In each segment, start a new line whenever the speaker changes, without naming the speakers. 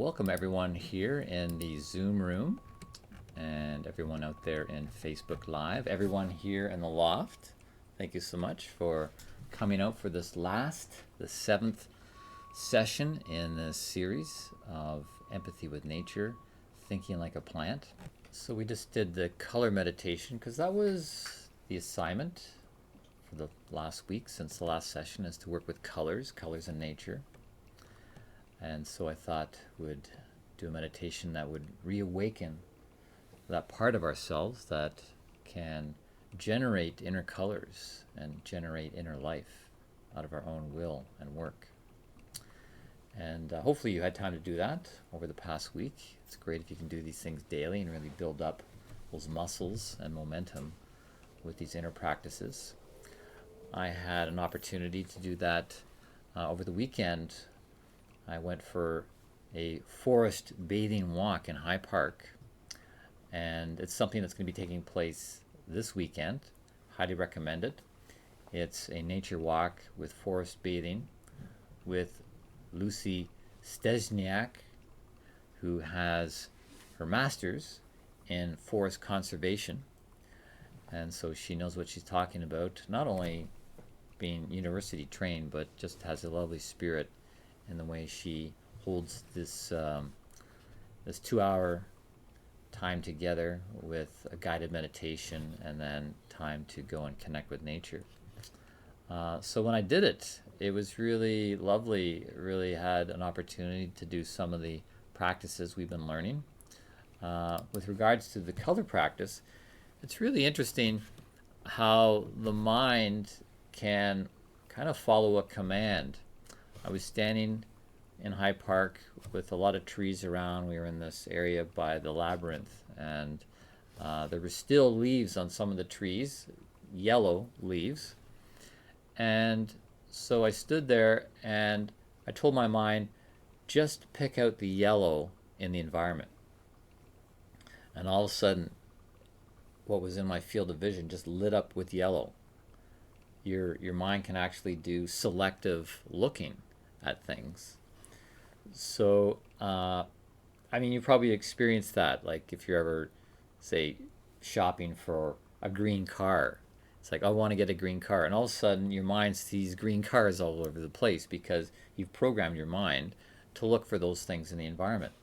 Welcome everyone here in the Zoom room and everyone out there in Facebook Live, everyone here in the loft. Thank you so much for coming out for this the seventh session in this series of Empathy with Nature, Thinking Like a Plant. So we just did the color meditation because that was the assignment for the last week since the last session, is to work with colors in nature. And so I thought we'd do a meditation that would reawaken that part of ourselves that can generate inner colors and generate inner life out of our own will and work. And hopefully you had time to do that over the past week. It's great if you can do these things daily and really build up those muscles and momentum with these inner practices. I had an opportunity to do that over the weekend. I went for a forest bathing walk in High Park, and it's something that's going to be taking place this weekend. Highly recommend it. It's a nature walk with forest bathing with Lucy Stezniak, who has her master's in forest conservation, and so she knows what she's talking about, not only being university trained, but just has a lovely spirit in the way she holds this 2-hour time together with a guided meditation and then time to go and connect with nature. So when I did it, it was really lovely. It really had an opportunity to do some of the practices we've been learning. With regards to the color practice, it's really interesting how the mind can kind of follow a command. I was standing in High Park with a lot of trees around. We were in this area by the labyrinth, and there were still leaves on some of the trees, yellow leaves. And so I stood there and I told my mind, just pick out the yellow in the environment. And all of a sudden, what was in my field of vision just lit up with yellow. Your mind can actually do selective looking at things. So, you probably experienced that. Like if you're ever, say, shopping for a green car, it's like, I want to get a green car. And all of a sudden, your mind sees green cars all over the place because you've programmed your mind to look for those things in the environment.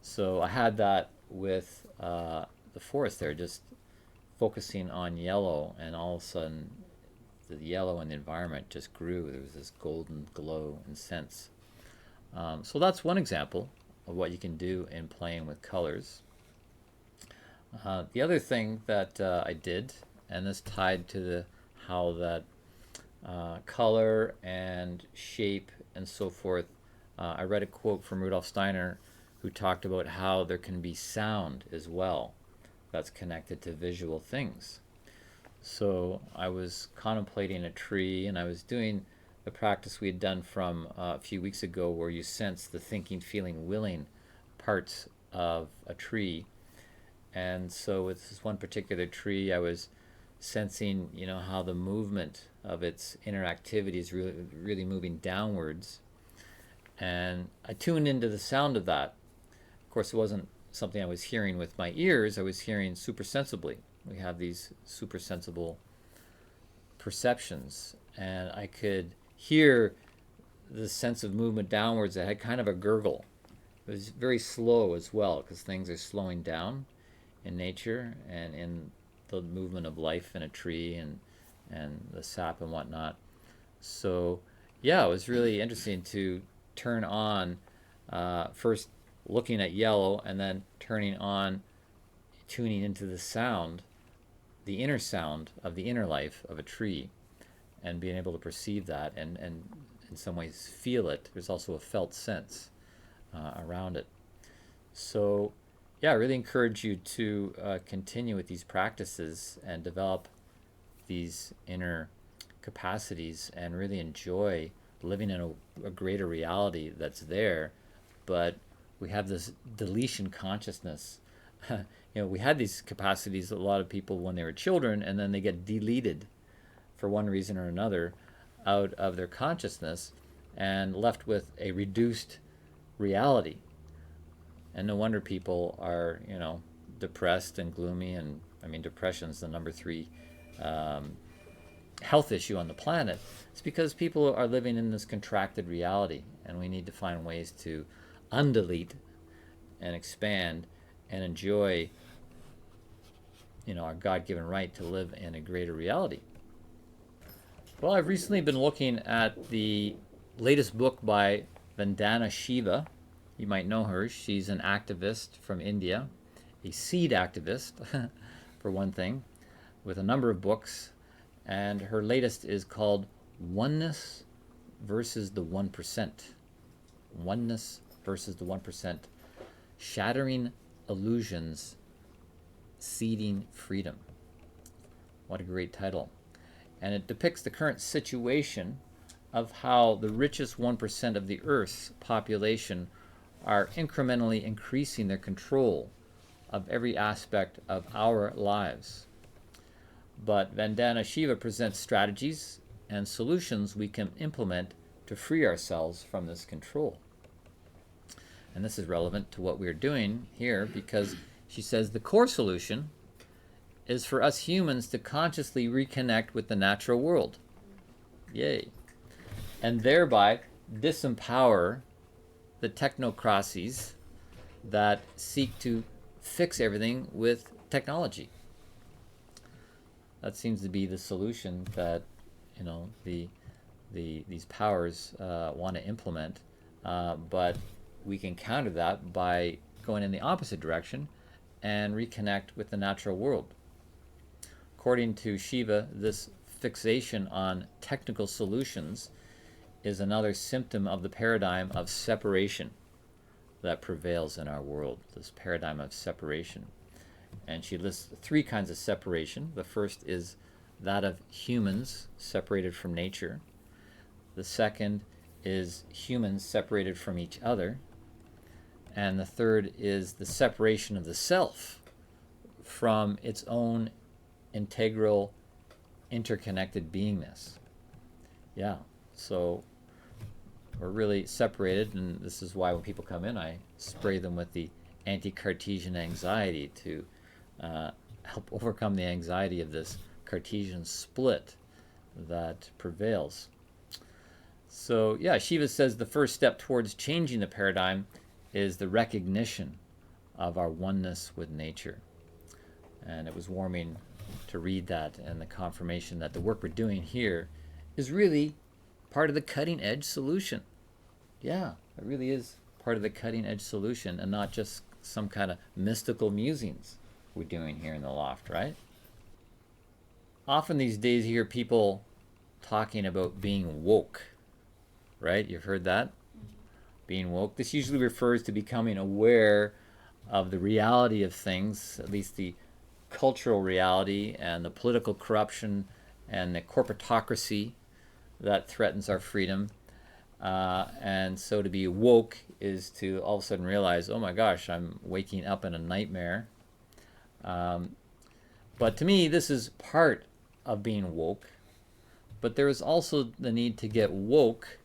So I had that with the forest there, just focusing on yellow, and all of a sudden, the yellow in the environment just grew. There was this golden glow and sense. So that's one example of what you can do in playing with colors. The other thing that I did, and this tied to how that color and shape and so forth, I read a quote from Rudolf Steiner who talked about how there can be sound as well that's connected to visual things. So I was contemplating a tree, and I was doing the practice we had done from a few weeks ago where you sense the thinking, feeling, willing parts of a tree. And so with this one particular tree, I was sensing, how the movement of its interactivity is really moving downwards. And I tuned into the sound of that. Of course, it wasn't something I was hearing with my ears. I was hearing super sensibly. We have these super sensible perceptions, and I could hear the sense of movement downwards that had kind of a gurgle. It was very slow as well, because things are slowing down in nature and in the movement of life in a tree and the sap and whatnot. So yeah, it was really interesting to turn on, first looking at yellow and then turning on, tuning into the sound, the inner sound of the inner life of a tree, and being able to perceive that and in some ways feel it. There's also a felt sense around it. So yeah, I really encourage you to continue with these practices and develop these inner capacities and really enjoy living in a greater reality that's there. But we have this deletion consciousness. We had these capacities, a lot of people, when they were children, and then they get deleted for one reason or another out of their consciousness and left with a reduced reality. And no wonder people are, depressed and gloomy. And I mean, depression's the number three um, health issue on the planet. It's because people are living in this contracted reality, and we need to find ways to undelete and expand and enjoy, our God-given right to live in a greater reality. Well, I've recently been looking at the latest book by Vandana Shiva. You might know her. She's an activist from India, a seed activist, for one thing, with a number of books. And her latest is called Oneness versus the 1%. Oneness versus the 1%. Shattering Illusions, Seeding Freedom. What a great title. And it depicts the current situation of how the richest 1% of the Earth's population are incrementally increasing their control of every aspect of our lives. But Vandana Shiva presents strategies and solutions we can implement to free ourselves from this control. And this is relevant to what we're doing here, because she says the core solution is for us humans to consciously reconnect with the natural world. Yay. And thereby disempower the technocracies that seek to fix everything with technology. That seems to be the solution that these powers want to implement, but we can counter that by going in the opposite direction and reconnect with the natural world. According to Shiva, this fixation on technical solutions is another symptom of the paradigm of separation that prevails in our world, this paradigm of separation. And she lists three kinds of separation. The first is that of humans separated from nature. The second is humans separated from each other. And the third is the separation of the self from its own integral, interconnected beingness. Yeah, so we're really separated, and this is why when people come in, I spray them with the anti-Cartesian anxiety to help overcome the anxiety of this Cartesian split that prevails. So yeah, Shiva says the first step towards changing the paradigm is the recognition of our oneness with nature. And it was warming to read that, and the confirmation that the work we're doing here is really part of the cutting edge solution. Yeah, it really is part of the cutting edge solution, and not just some kind of mystical musings we're doing here in the loft, right? Often these days you hear people talking about being woke, right? You've heard that? Being woke. This usually refers to becoming aware of the reality of things, at least the cultural reality and the political corruption and the corporatocracy that threatens our freedom. And so to be woke is to all of a sudden realize, oh my gosh, I'm waking up in a nightmare. But to me, this is part of being woke. But there is also the need to get woke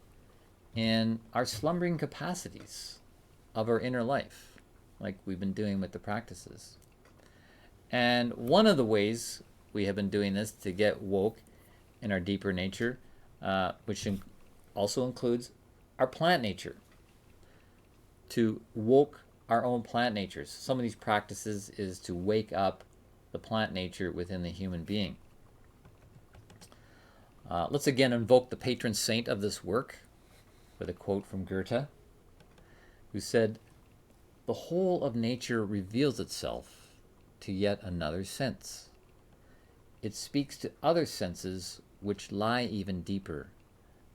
in our slumbering capacities of our inner life, like we've been doing with the practices. And one of the ways we have been doing this to get woke in our deeper nature, which also includes our plant nature, to woke our own plant natures. Some of these practices is to wake up the plant nature within the human being. Let's again invoke the patron saint of this work with a quote from Goethe, who said, "The whole of nature reveals itself to yet another sense. It speaks to other senses which lie even deeper,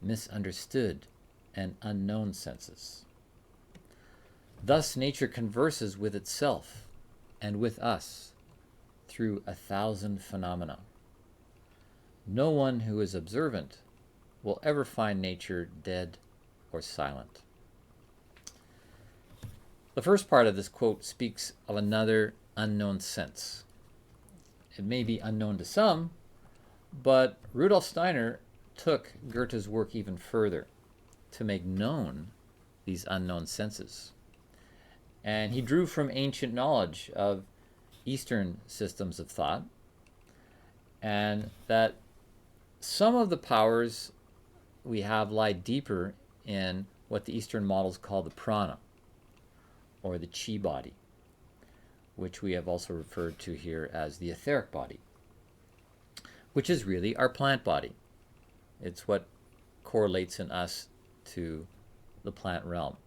misunderstood and unknown senses. Thus nature converses with itself and with us through 1,000 phenomena. No one who is observant will ever find nature dead or silent." The first part of this quote speaks of another unknown sense. It may be unknown to some, but Rudolf Steiner took Goethe's work even further to make known these unknown senses. And he drew from ancient knowledge of Eastern systems of thought, and that some of the powers we have lie deeper in what the Eastern models call the prana, or the chi body, which we have also referred to here as the etheric body, which is really our plant body. It's what correlates in us to the plant realm.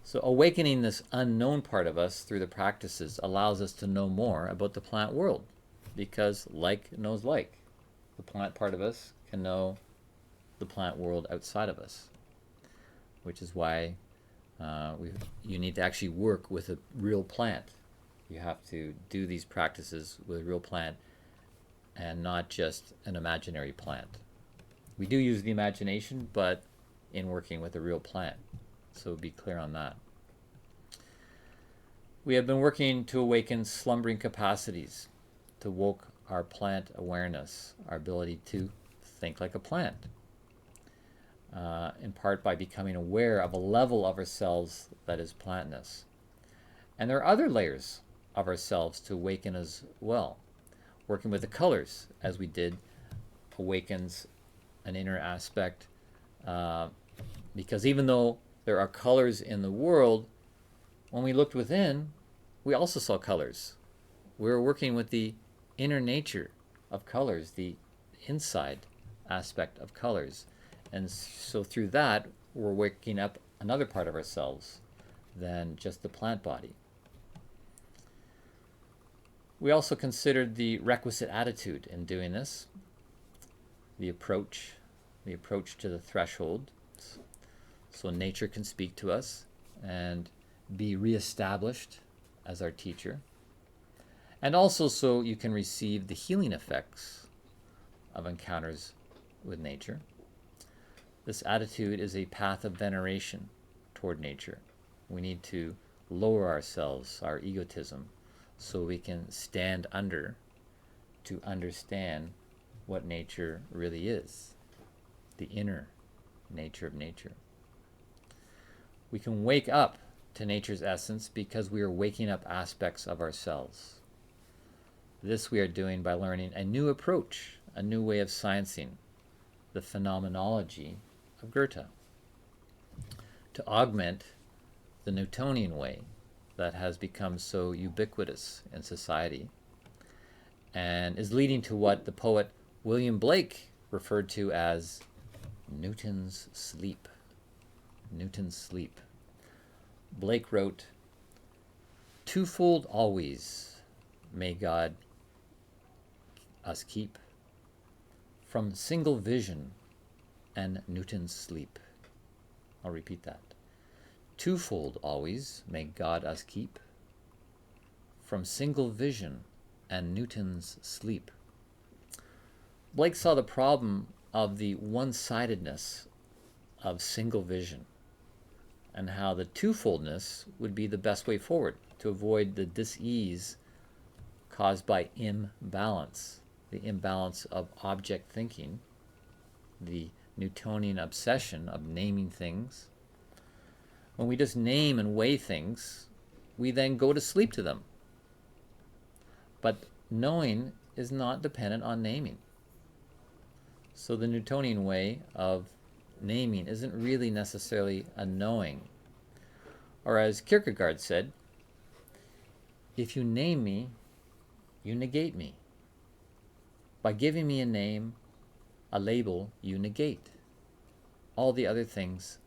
So awakening this unknown part of us through the practices allows us to know more about the plant world, because like knows like. The plant part of us can know the plant world outside of us, which is why you need to actually work with a real plant. You have to do these practices with a real plant and not just an imaginary plant. We do use the imagination, but in working with a real plant. So be clear on that. We have been working to awaken slumbering capacities, to woke our plant awareness, our ability to think like a plant, in part by becoming aware of a level of ourselves that is plantness. And there are other layers of ourselves to awaken as well. Working with the colors, as we did, awakens an inner aspect, because even though there are colors in the world, when we looked within, we also saw colors. We were working with the inner nature of colors, the inside aspect of colors. And so through that, we're waking up another part of ourselves than just the plant body. We also considered the requisite attitude in doing this, the approach to the threshold, so nature can speak to us and be reestablished as our teacher, and also so you can receive the healing effects of encounters with nature. This attitude is a path of veneration toward nature. We need to lower ourselves, our egotism, so we can stand under to understand what nature really is, the inner nature of nature. We can wake up to nature's essence because we are waking up aspects of ourselves. This we are doing by learning a new approach, a new way of sciencing the phenomenology of Goethe, to augment the Newtonian way that has become so ubiquitous in society and is leading to what the poet William Blake referred to as Newton's sleep. Newton's sleep. Blake wrote, "Twofold always may God us keep from single vision and Newton's sleep." I'll repeat that. Twofold always may God us keep from single vision and Newton's sleep. Blake saw the problem of the one-sidedness of single vision and how the twofoldness would be the best way forward to avoid the dis-ease caused by imbalance, the imbalance of object thinking, the Newtonian obsession of naming things. When we just name and weigh things, we then go to sleep to them. But knowing is not dependent on naming. So the Newtonian way of naming isn't really necessarily a knowing. Or as Kierkegaard said, if you name me, you negate me. By giving me a name, a label, you negate all the other things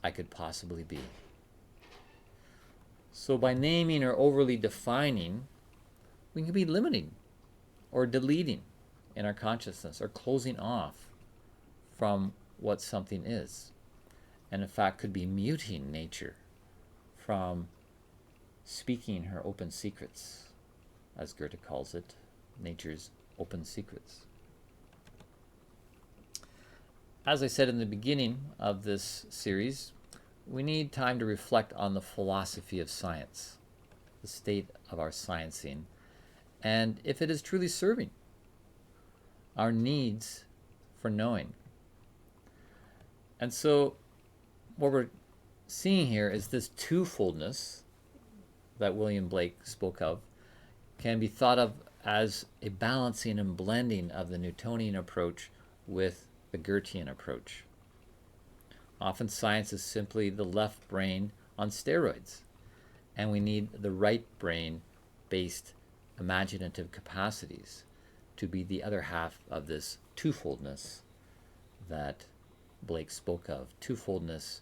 I could possibly be. So by naming or overly defining, we can be limiting or deleting in our consciousness or closing off from what something is, and in fact could be muting nature from speaking her open secrets, as Goethe calls it, nature's open secrets. As I said in the beginning of this series, we need time to reflect on the philosophy of science, the state of our sciencing, and if it is truly serving our needs for knowing. And so what we're seeing here is this twofoldness that William Blake spoke of can be thought of as a balancing and blending of the Newtonian approach with the Goethean approach. Often science is simply the left brain on steroids, and we need the right brain based imaginative capacities to be the other half of this twofoldness that Blake spoke of. Twofoldness,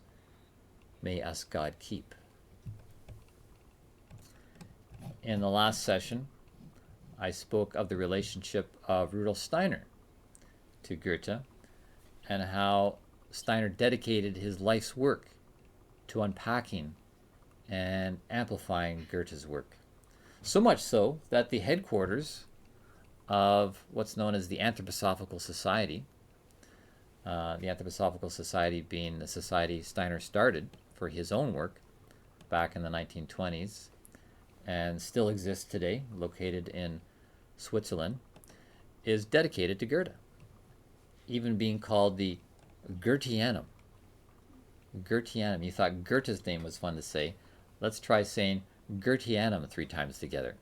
may us God keep. In the last session, I spoke of the relationship of Rudolf Steiner to Goethe and how Steiner dedicated his life's work to unpacking and amplifying Goethe's work. So much so that the headquarters of what's known as the Anthroposophical Society, the Anthroposophical Society being the society Steiner started for his own work back in the 1920s and still exists today, located in Switzerland, is dedicated to Goethe, even being called the Goetheanum. Goetheanum. You thought Goethe's name was fun to say. Let's try saying Goetheanum 3 times together.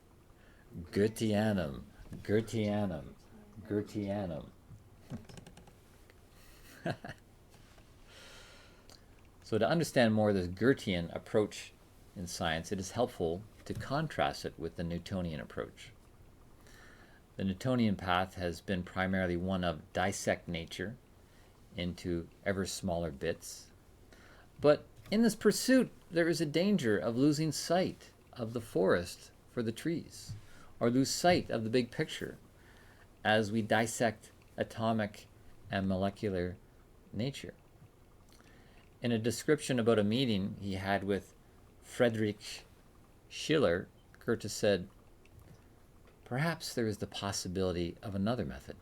Goetheanum, Goetheanum, Goetheanum. So to understand more of this Goethean approach in science, it is helpful to contrast it with the Newtonian approach. The Newtonian path has been primarily one of dissect nature into ever smaller bits. But in this pursuit, there is a danger of losing sight of the forest for the trees, or lose sight of the big picture as we dissect atomic and molecular nature. In a description about a meeting he had with Friedrich Schiller, Goethe said, "Perhaps there is the possibility of another method,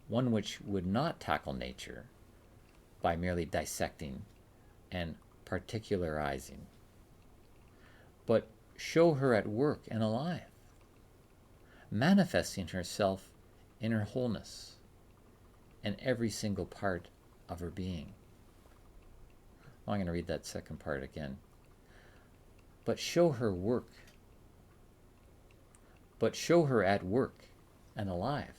one which would not tackle nature by merely dissecting and particularizing, but show her at work and alive, manifesting herself in her wholeness and every single part of her being." I'm going to read that second part again. But show her at work and alive,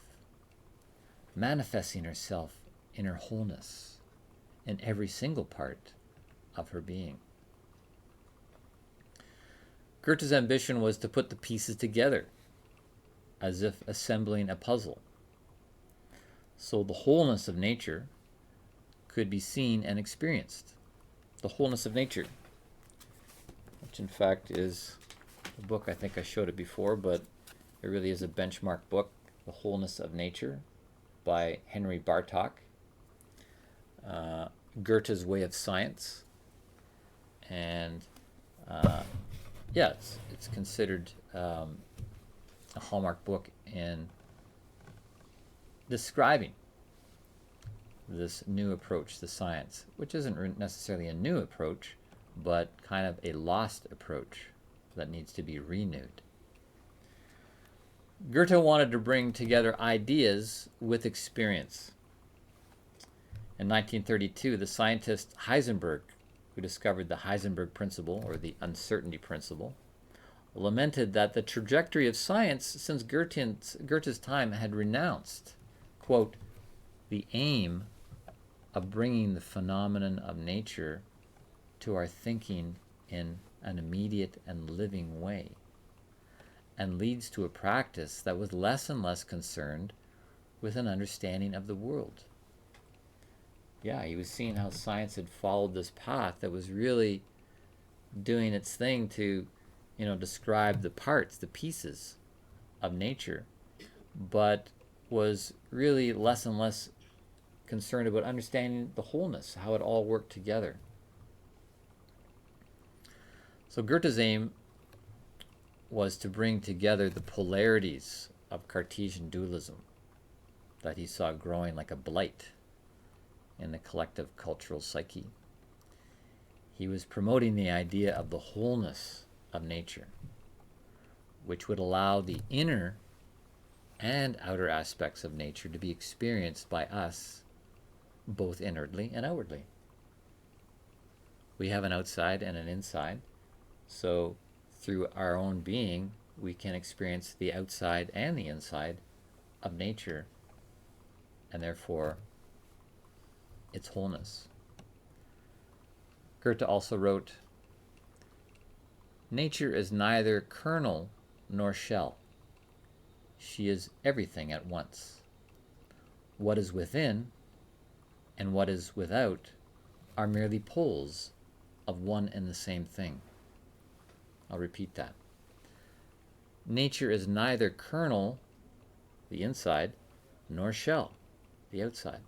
manifesting herself in her wholeness in every single part of her being. Goethe's ambition was to put the pieces together as if assembling a puzzle, so the wholeness of nature could be seen and experienced. The wholeness of nature, which in fact is a book, I think I showed it before, but it really is a benchmark book, The Wholeness of Nature by Henry Bartok. Goethe's Way of Science. And it's considered a hallmark book in describing this new approach to science, which isn't necessarily a new approach, but kind of a lost approach that needs to be renewed. Goethe wanted to bring together ideas with experience. In 1932, the scientist Heisenberg, who discovered the Heisenberg principle, or the uncertainty principle, lamented that the trajectory of science since Goethe's time had renounced, quote, the aim of bringing the phenomenon of nature to our thinking in an immediate and living way, and leads to a practice that was less and less concerned with an understanding of the world. Yeah, he was seeing how science had followed this path that was really doing its thing to, describe the parts, the pieces of nature, but was really less and less concerned about understanding the wholeness, how it all worked together. So Goethe's aim was to bring together the polarities of Cartesian dualism that he saw growing like a blight in the collective cultural psyche. He was promoting the idea of the wholeness of nature, which would allow the inner and outer aspects of nature to be experienced by us both inwardly and outwardly. We have an outside and an inside. So through our own being, we can experience the outside and the inside of nature, and therefore its wholeness. Goethe also wrote, "Nature is neither kernel nor shell. She is everything at once. What is within and what is without are merely poles of one and the same thing." I'll repeat that. Nature is neither kernel, the inside, nor shell, the outside.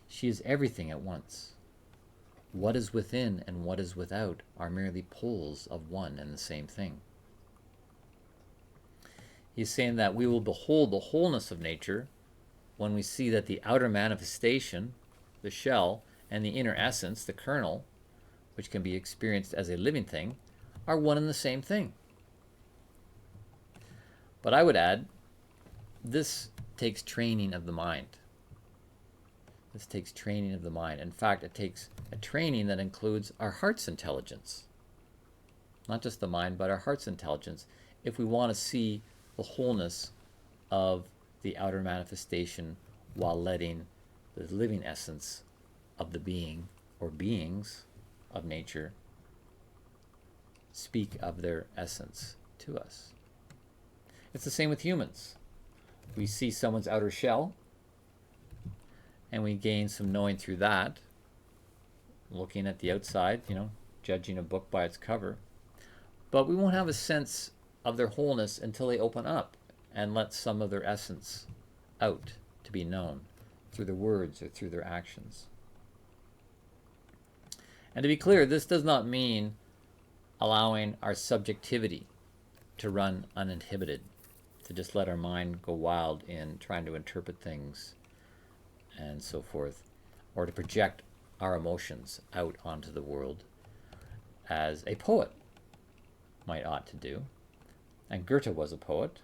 She is everything at once. What is within and what is without are merely poles of one and the same thing. He's saying that we will behold the wholeness of nature when we see that the outer manifestation, the shell, and the inner essence, the kernel, which can be experienced as a living thing, are one and the same thing. But I would add, this takes training of the mind. This takes training of the mind. In fact, it takes a training that includes our heart's intelligence. Not just the mind, but our heart's intelligence, if we want to see the wholeness of the outer manifestation while letting the living essence of the being or beings of nature speak of their essence to us. It's the same with humans. We see someone's outer shell and we gain some knowing through that, looking at the outside, judging a book by its cover. But we won't have a sense of their wholeness until they open up and let some of their essence out to be known through their words or through their actions. And to be clear, this does not mean allowing our subjectivity to run uninhibited, to just let our mind go wild in trying to interpret things and so forth, or to project our emotions out onto the world as a poet might ought to do. And Goethe was a poet,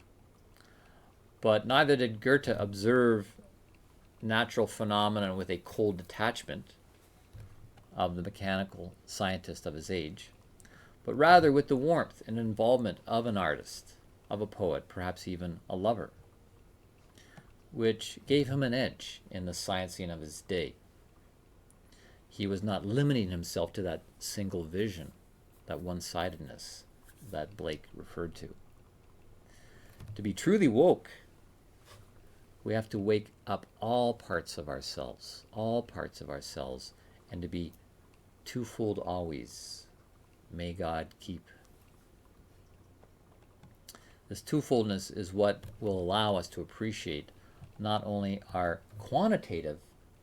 but neither did Goethe observe natural phenomena with a cold detachment of the mechanical scientist of his age, but rather with the warmth and involvement of an artist, of a poet, perhaps even a lover, which gave him an edge in the sciencing of his day. He was not limiting himself to that single vision, that one-sidedness that Blake referred to. To be truly woke, we have to wake up all parts of ourselves, and to be twofold always. May God keep. This twofoldness is what will allow us to appreciate not only our quantitative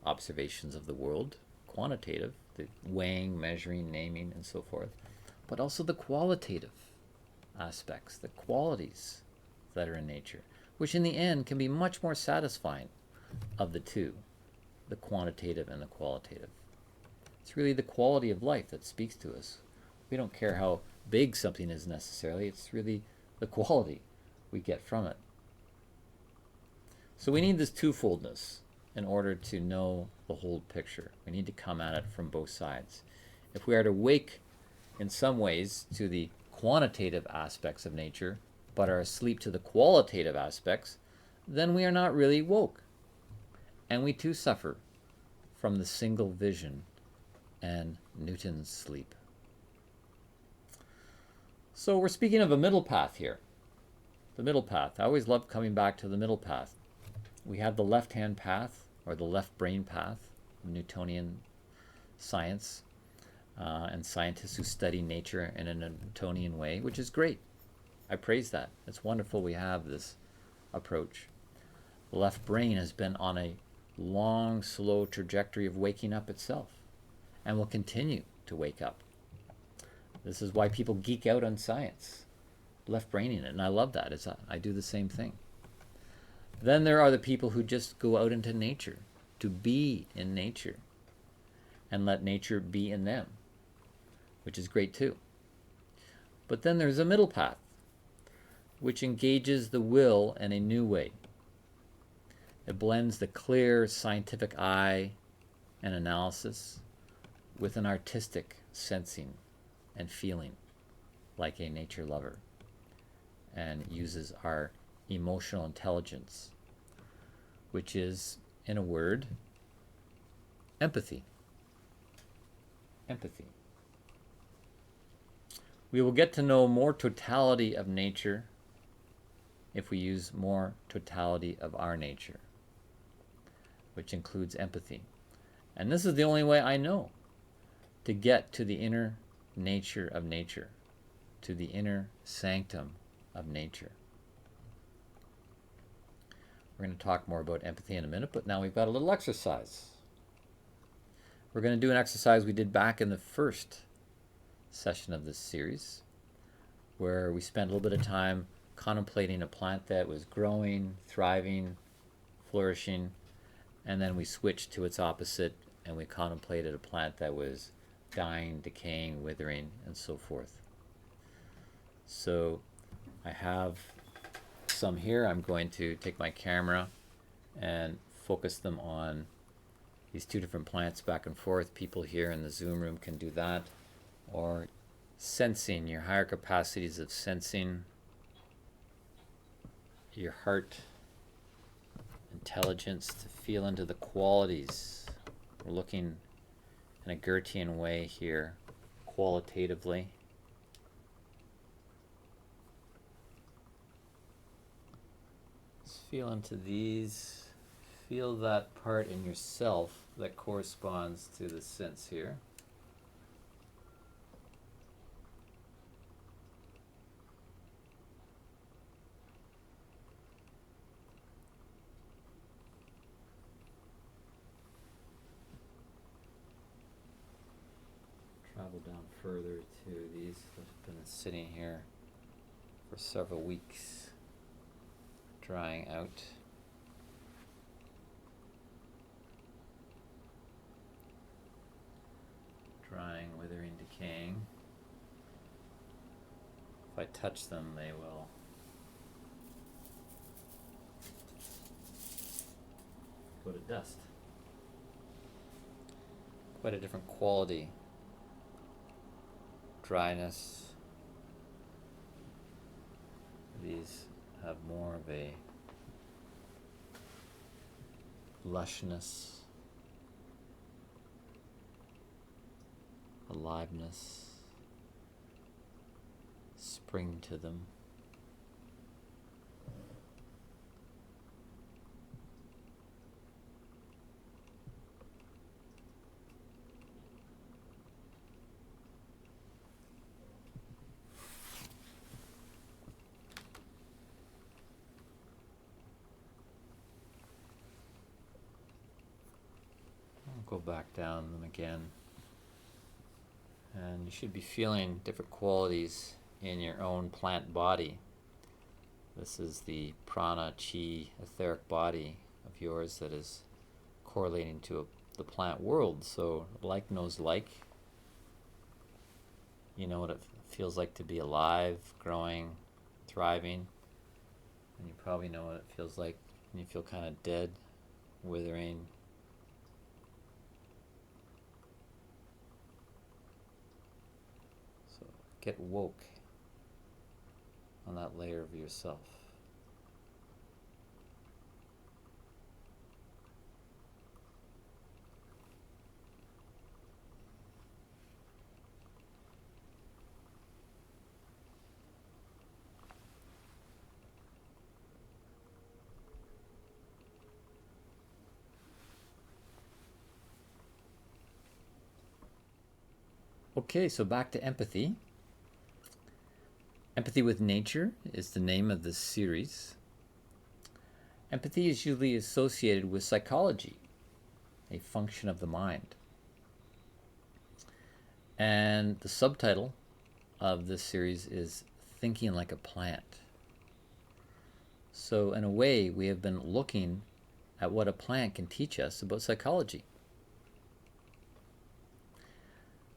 observations of the world, quantitative, the weighing, measuring, naming, and so forth, but also the qualitative aspects, the qualities that are in nature, which in the end can be much more satisfying of the two, the quantitative and the qualitative. It's really the quality of life that speaks to us. We don't care how big something is necessarily, it's really the quality we get from it. So we need this twofoldness in order to know the whole picture. We need to come at it from both sides. If we are to wake in some ways to the quantitative aspects of nature, but are asleep to the qualitative aspects, then we are not really woke. And we too suffer from the single vision and Newton's sleep. So we're speaking of a middle path here. The middle path. I always love coming back to the middle path. We have the left-hand path, or the left brain path, Newtonian science, and scientists who study nature in a Newtonian way, which is great. I praise that. It's wonderful we have this approach. The left brain has been on a long, slow trajectory of waking up itself, and will continue to wake up. This is why people geek out on science, left braining it, and I love that. I do the same thing. Then there are the people who just go out into nature, to be in nature, and let nature be in them, which is great too. But then there's a middle path, which engages the will in a new way. It blends the clear scientific eye and analysis with an artistic sensing and feeling like a nature lover, and uses our emotional intelligence, which is, in a word, empathy. Empathy. We will get to know more totality of nature if we use more totality of our nature, which includes empathy. And this is the only way I know to get to the inner nature of nature, to the inner sanctum of nature. We're going to talk more about empathy in a minute, but now we've got a little exercise. We're going to do an exercise we did back in the first session of this series, where we spent a little bit of time contemplating a plant that was growing, thriving, flourishing, and then we switched to its opposite and we contemplated a plant that was dying, decaying, withering, and so forth. So I have some here. I'm going to take my camera and focus them on these two different plants back and forth. People here in the Zoom room can do that. Or sensing, your higher capacities of sensing, your heart intelligence to feel into the qualities. We're looking in a Goethean way here, qualitatively. Let's feel into these. Feel that part in yourself that corresponds to the sense here. Travel down further to these that have been sitting here for several weeks, drying out. Drying, withering, decaying. If I touch them, they will go to dust. Quite a different quality. Dryness. These have more of a lushness, aliveness, spring to them. I'll go back down them again. And you should be feeling different qualities in your own plant body. This is the prana, chi, etheric body of yours that is correlating to the plant world. So like knows like. You know what it feels like to be alive, growing, thriving. And you probably know what it feels like when you feel kind of dead, withering. Get woke on that layer of yourself. Okay, so back to empathy. Empathy with Nature is the name of this series. Empathy is usually associated with psychology, a function of the mind. And the subtitle of this series is Thinking Like a Plant. So in a way, we have been looking at what a plant can teach us about psychology.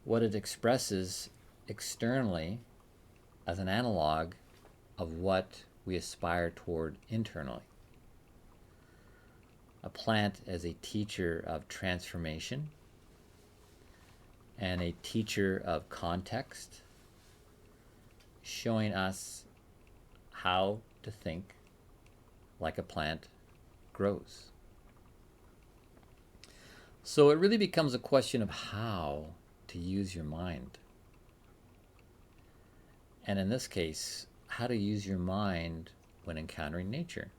What it expresses externally as an analog of what we aspire toward internally. A plant as a teacher of transformation and a teacher of context, showing us how to think like a plant grows. So it really becomes a question of how to use your mind. And in this case, how to use your mind when encountering nature.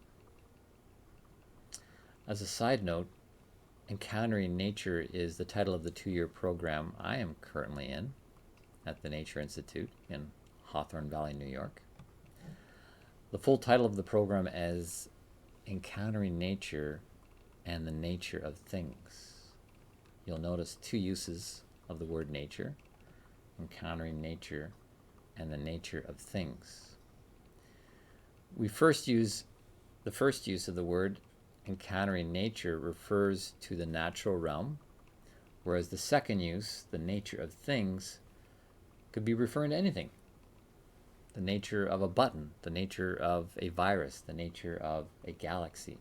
As a side note, Encountering Nature is the title of the 2-year program I am currently in at the Nature Institute in Hawthorne Valley, New York. The full title of the program is Encountering Nature and the Nature of Things. You'll notice 2 uses of the word nature: encountering nature and the nature of things. The first use of the word encountering nature refers to the natural realm, whereas the second use, the nature of things, could be referring to anything. The nature of a button, the nature of a virus, the nature of a galaxy.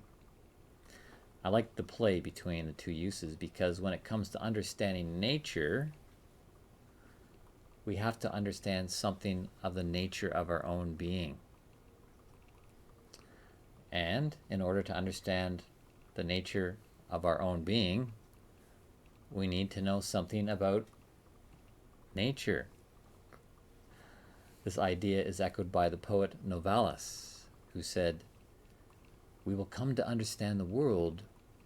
I like the play between the 2 uses because when it comes to understanding nature, we have to understand something of the nature of our own being. And in order to understand the nature of our own being, we need to know something about nature. This idea is echoed by the poet Novalis, who said, "We will come to understand the world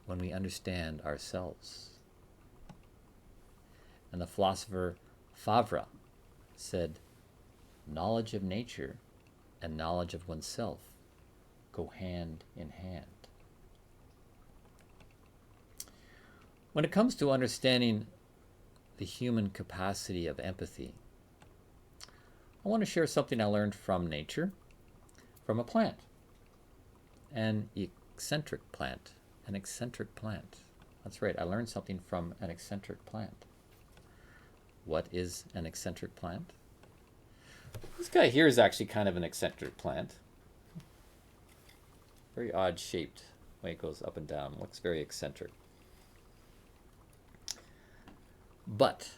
when we understand ourselves." And the philosopher Favre said, "Knowledge of nature and knowledge of oneself go hand in hand." When it comes to understanding the human capacity of empathy, I want to share something I learned from nature, from a plant, an eccentric plant. An eccentric plant. That's right, I learned something from an eccentric plant. What is an eccentric plant? This guy here is actually kind of an eccentric plant. Very odd shaped way it goes up and down. Looks very eccentric. But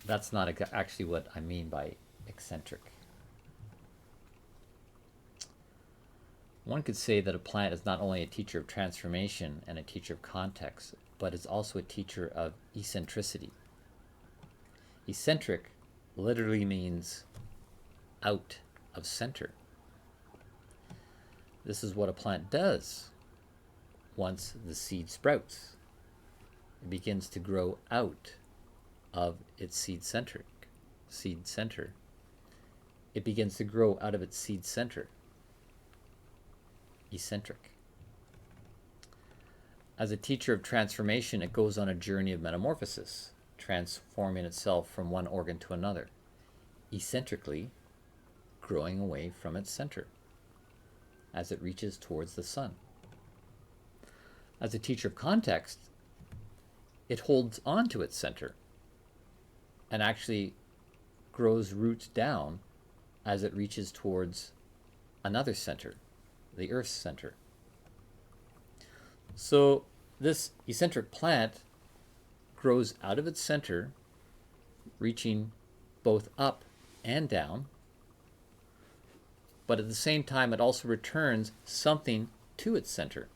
that's not actually what I mean by eccentric. One could say that a plant is not only a teacher of transformation and a teacher of context, but is also a teacher of eccentricity. Eccentric literally means out of center. This is what a plant does once the seed sprouts. It begins to grow out of its seed center. It begins to grow out of its seed center. Eccentric. As a teacher of transformation, it goes on a journey of metamorphosis, transforming itself from one organ to another, eccentrically growing away from its center as it reaches towards the sun. As a teacher of context, it holds on to its center and actually grows roots down as it reaches towards another center, the Earth's center. So this eccentric plant grows out of its center, reaching both up and down, but at the same time it also returns something to its center.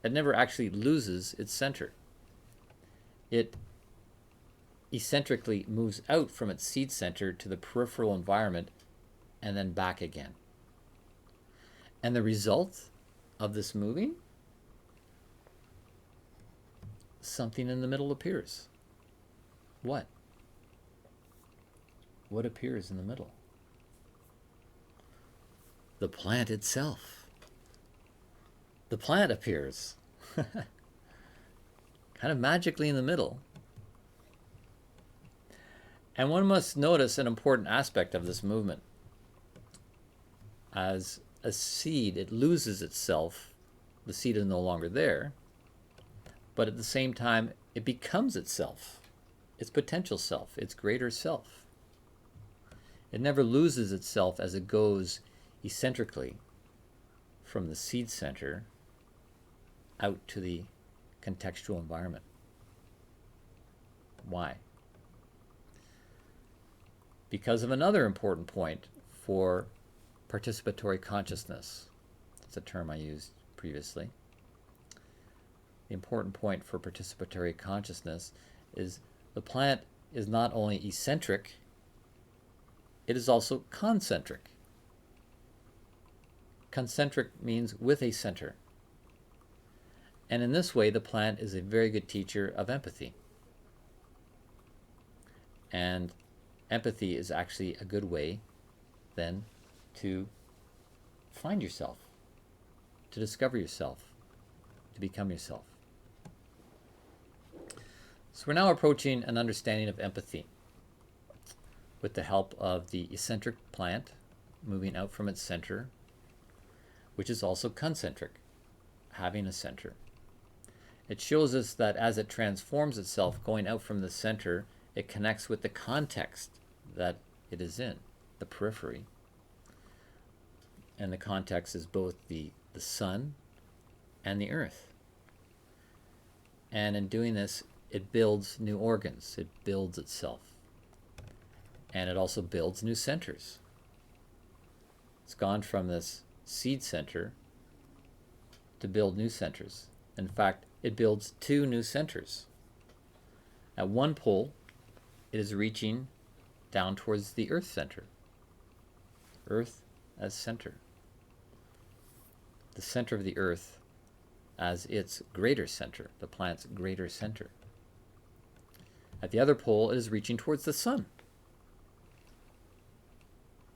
It never actually loses its center. It eccentrically moves out from its seed center to the peripheral environment and then back again. And the result of this moving? Something in the middle appears. What? What appears in the middle? The plant itself. The plant appears. Kind of magically in the middle. And one must notice an important aspect of this movement. As a seed, it loses itself. The seed is no longer there. But at the same time, it becomes itself, its potential self, its greater self. It never loses itself as it goes eccentrically from the seed center out to the contextual environment. Why? Because of another important point for participatory consciousness. That's a term I used previously. The important point for participatory consciousness is the plant is not only eccentric, it is also concentric. Concentric means with a center. And in this way, the plant is a very good teacher of empathy. And empathy is actually a good way then to find yourself, to discover yourself, to become yourself. So we're now approaching an understanding of empathy with the help of the eccentric plant moving out from its center, which is also concentric, having a center. It shows us that as it transforms itself, going out from the center, it connects with the context that it is in, the periphery. And the context is both the sun and the earth. And in doing this, it builds new organs. It builds itself. And it also builds new centers. It's gone from this seed center to build new centers. In fact, it builds two new centers. At one pole, it is reaching down towards the earth center. Earth as center. The center of the earth as its greater center, the plant's greater center. At the other pole, it is reaching towards the sun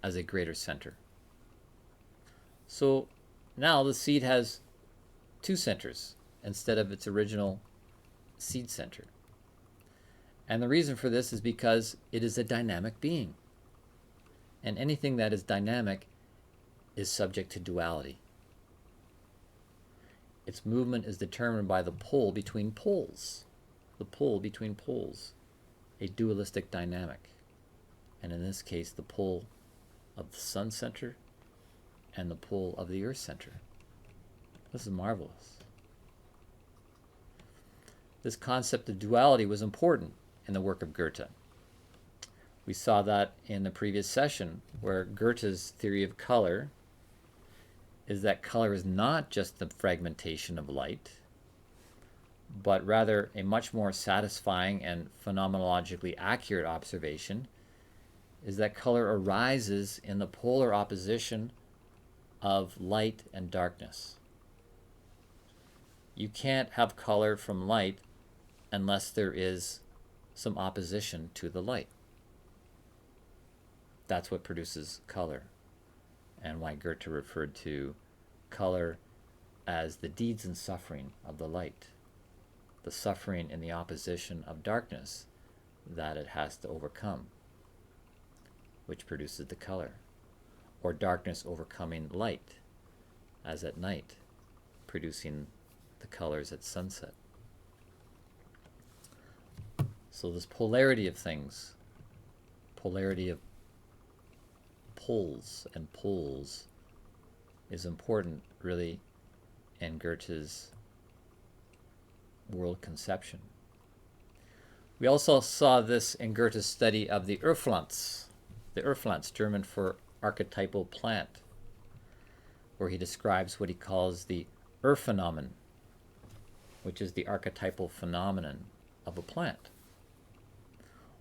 as a greater center. So now the seed has two centers instead of its original seed center. And the reason for this is because it is a dynamic being. And anything that is dynamic is subject to duality. Its movement is determined by the pull between poles. The pull between poles, a dualistic dynamic. And in this case, the pull of the sun center and the pull of the earth center. This is marvelous. This concept of duality was important in the work of Goethe. We saw that in the previous session, where Goethe's theory of color is that color is not just the fragmentation of light, but rather a much more satisfying and phenomenologically accurate observation is that color arises in the polar opposition of light and darkness. You can't have color from light unless there is some opposition to the light. That's what produces color, and why Goethe referred to color as the deeds and suffering of the light, the suffering in the opposition of darkness that it has to overcome, which produces the color, or darkness overcoming light, as at night, producing the colors at sunset. So this polarity of things, polarity of poles and poles, is important really in Goethe's world conception. We also saw this in Goethe's study of the Urpflanz, German for archetypal plant, where he describes what he calls the Urphänomen, which is the archetypal phenomenon of a plant.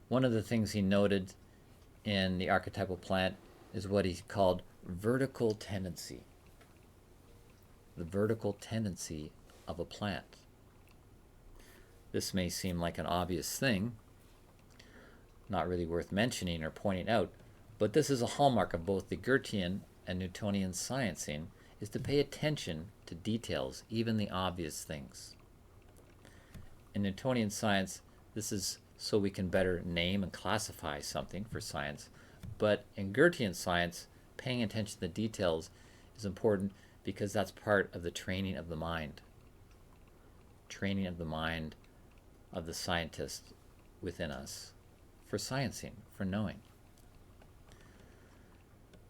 One of the things he noted in the archetypal plant is what he called vertical tendency. The vertical tendency of a plant. This may seem like an obvious thing, not really worth mentioning or pointing out, but this is a hallmark of both the Goethean and Newtonian sciencing, is to pay attention to details, even the obvious things. In Newtonian science, this is so we can better name and classify something for science, but in Goethean science, paying attention to the details is important because that's part of the training of the mind. Training of the mind of the scientist within us for sciencing, for knowing.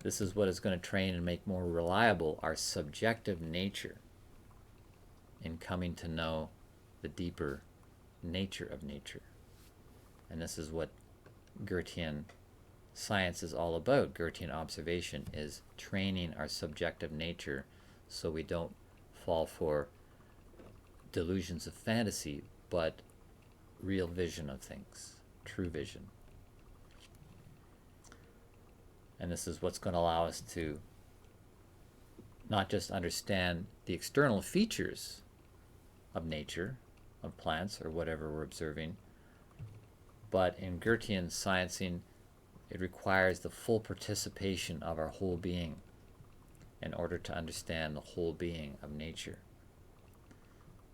This is what is going to train and make more reliable our subjective nature in coming to know the deeper nature of nature. And this is what Goethean science is all about. Goethean observation is training our subjective nature so we don't fall for delusions of fantasy, but real vision of things, true vision. And this is what's going to allow us to not just understand the external features of nature, of plants, or whatever we're observing, but in Goethean sciencing, it requires the full participation of our whole being in order to understand the whole being of nature.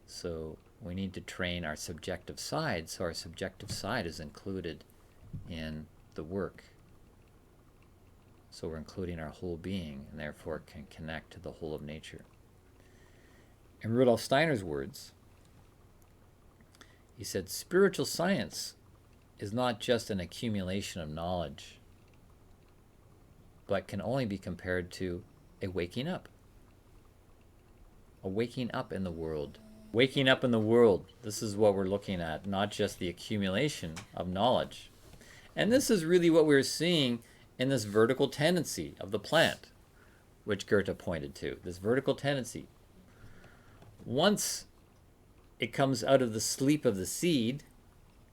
So we need to train our subjective side, so our subjective side is included in the work. So we're including our whole being, and therefore can connect to the whole of nature. In Rudolf Steiner's words, he said, spiritual science is not just an accumulation of knowledge, but can only be compared to a waking up. A waking up in the world. Waking up in the world, this is what we're looking at, not just the accumulation of knowledge. And this is really what we're seeing in this vertical tendency of the plant, which Goethe pointed to, this vertical tendency. Once it comes out of the sleep of the seed,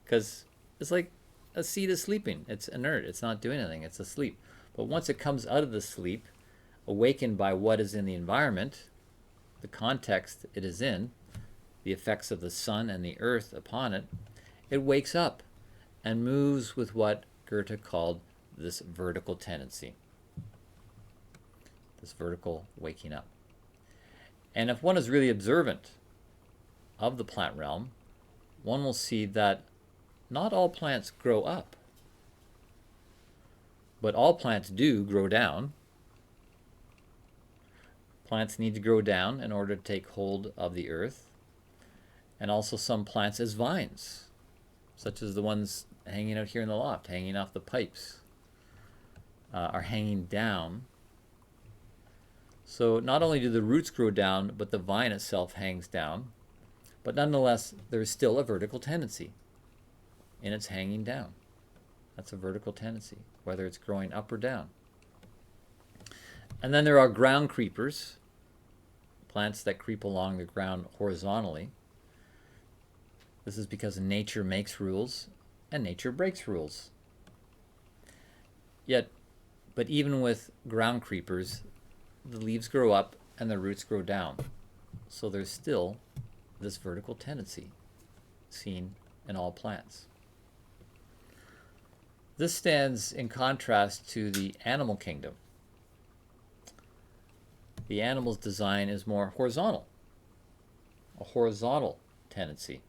because it's like a seed is sleeping. It's inert. It's not doing anything. It's asleep. But once it comes out of the sleep, awakened by what is in the environment, the context it is in, the effects of the sun and the earth upon it, it wakes up and moves with what Goethe called this vertical tendency, this vertical waking up. And if one is really observant of the plant realm, one will see that not all plants grow up, but all plants do grow down. Plants need to grow down in order to take hold of the earth, and also some plants as vines, such as the ones hanging out here in the loft, hanging off the pipes, are hanging down. So not only do the roots grow down, but the vine itself hangs down. But nonetheless, there is still a vertical tendency in its hanging down. That's a vertical tendency, whether it's growing up or down. And then there are ground creepers, plants that creep along the ground horizontally. This is because nature makes rules and nature breaks rules. But even with ground creepers, the leaves grow up and the roots grow down. So there's still this vertical tendency seen in all plants. This stands in contrast to the animal kingdom. The animal's design is more horizontal, a horizontal tendency.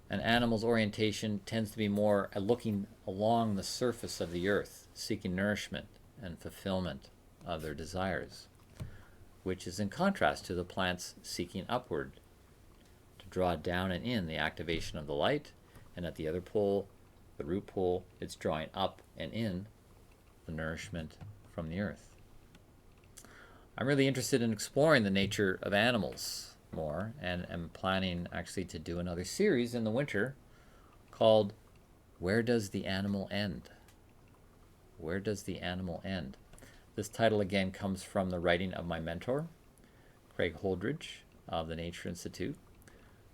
An animal's orientation tends to be more looking along the surface of the earth, seeking nourishment and fulfillment of their desires, which is in contrast to the plants seeking upward to draw down and in the activation of the light, and at the other pole, the root pole, it's drawing up and in the nourishment from the earth. I'm really interested in exploring the nature of animals more, and am planning actually to do another series in the winter called Where Does the Animal End? Where Does the Animal End? This title again comes from the writing of my mentor, Craig Holdridge of the Nature Institute,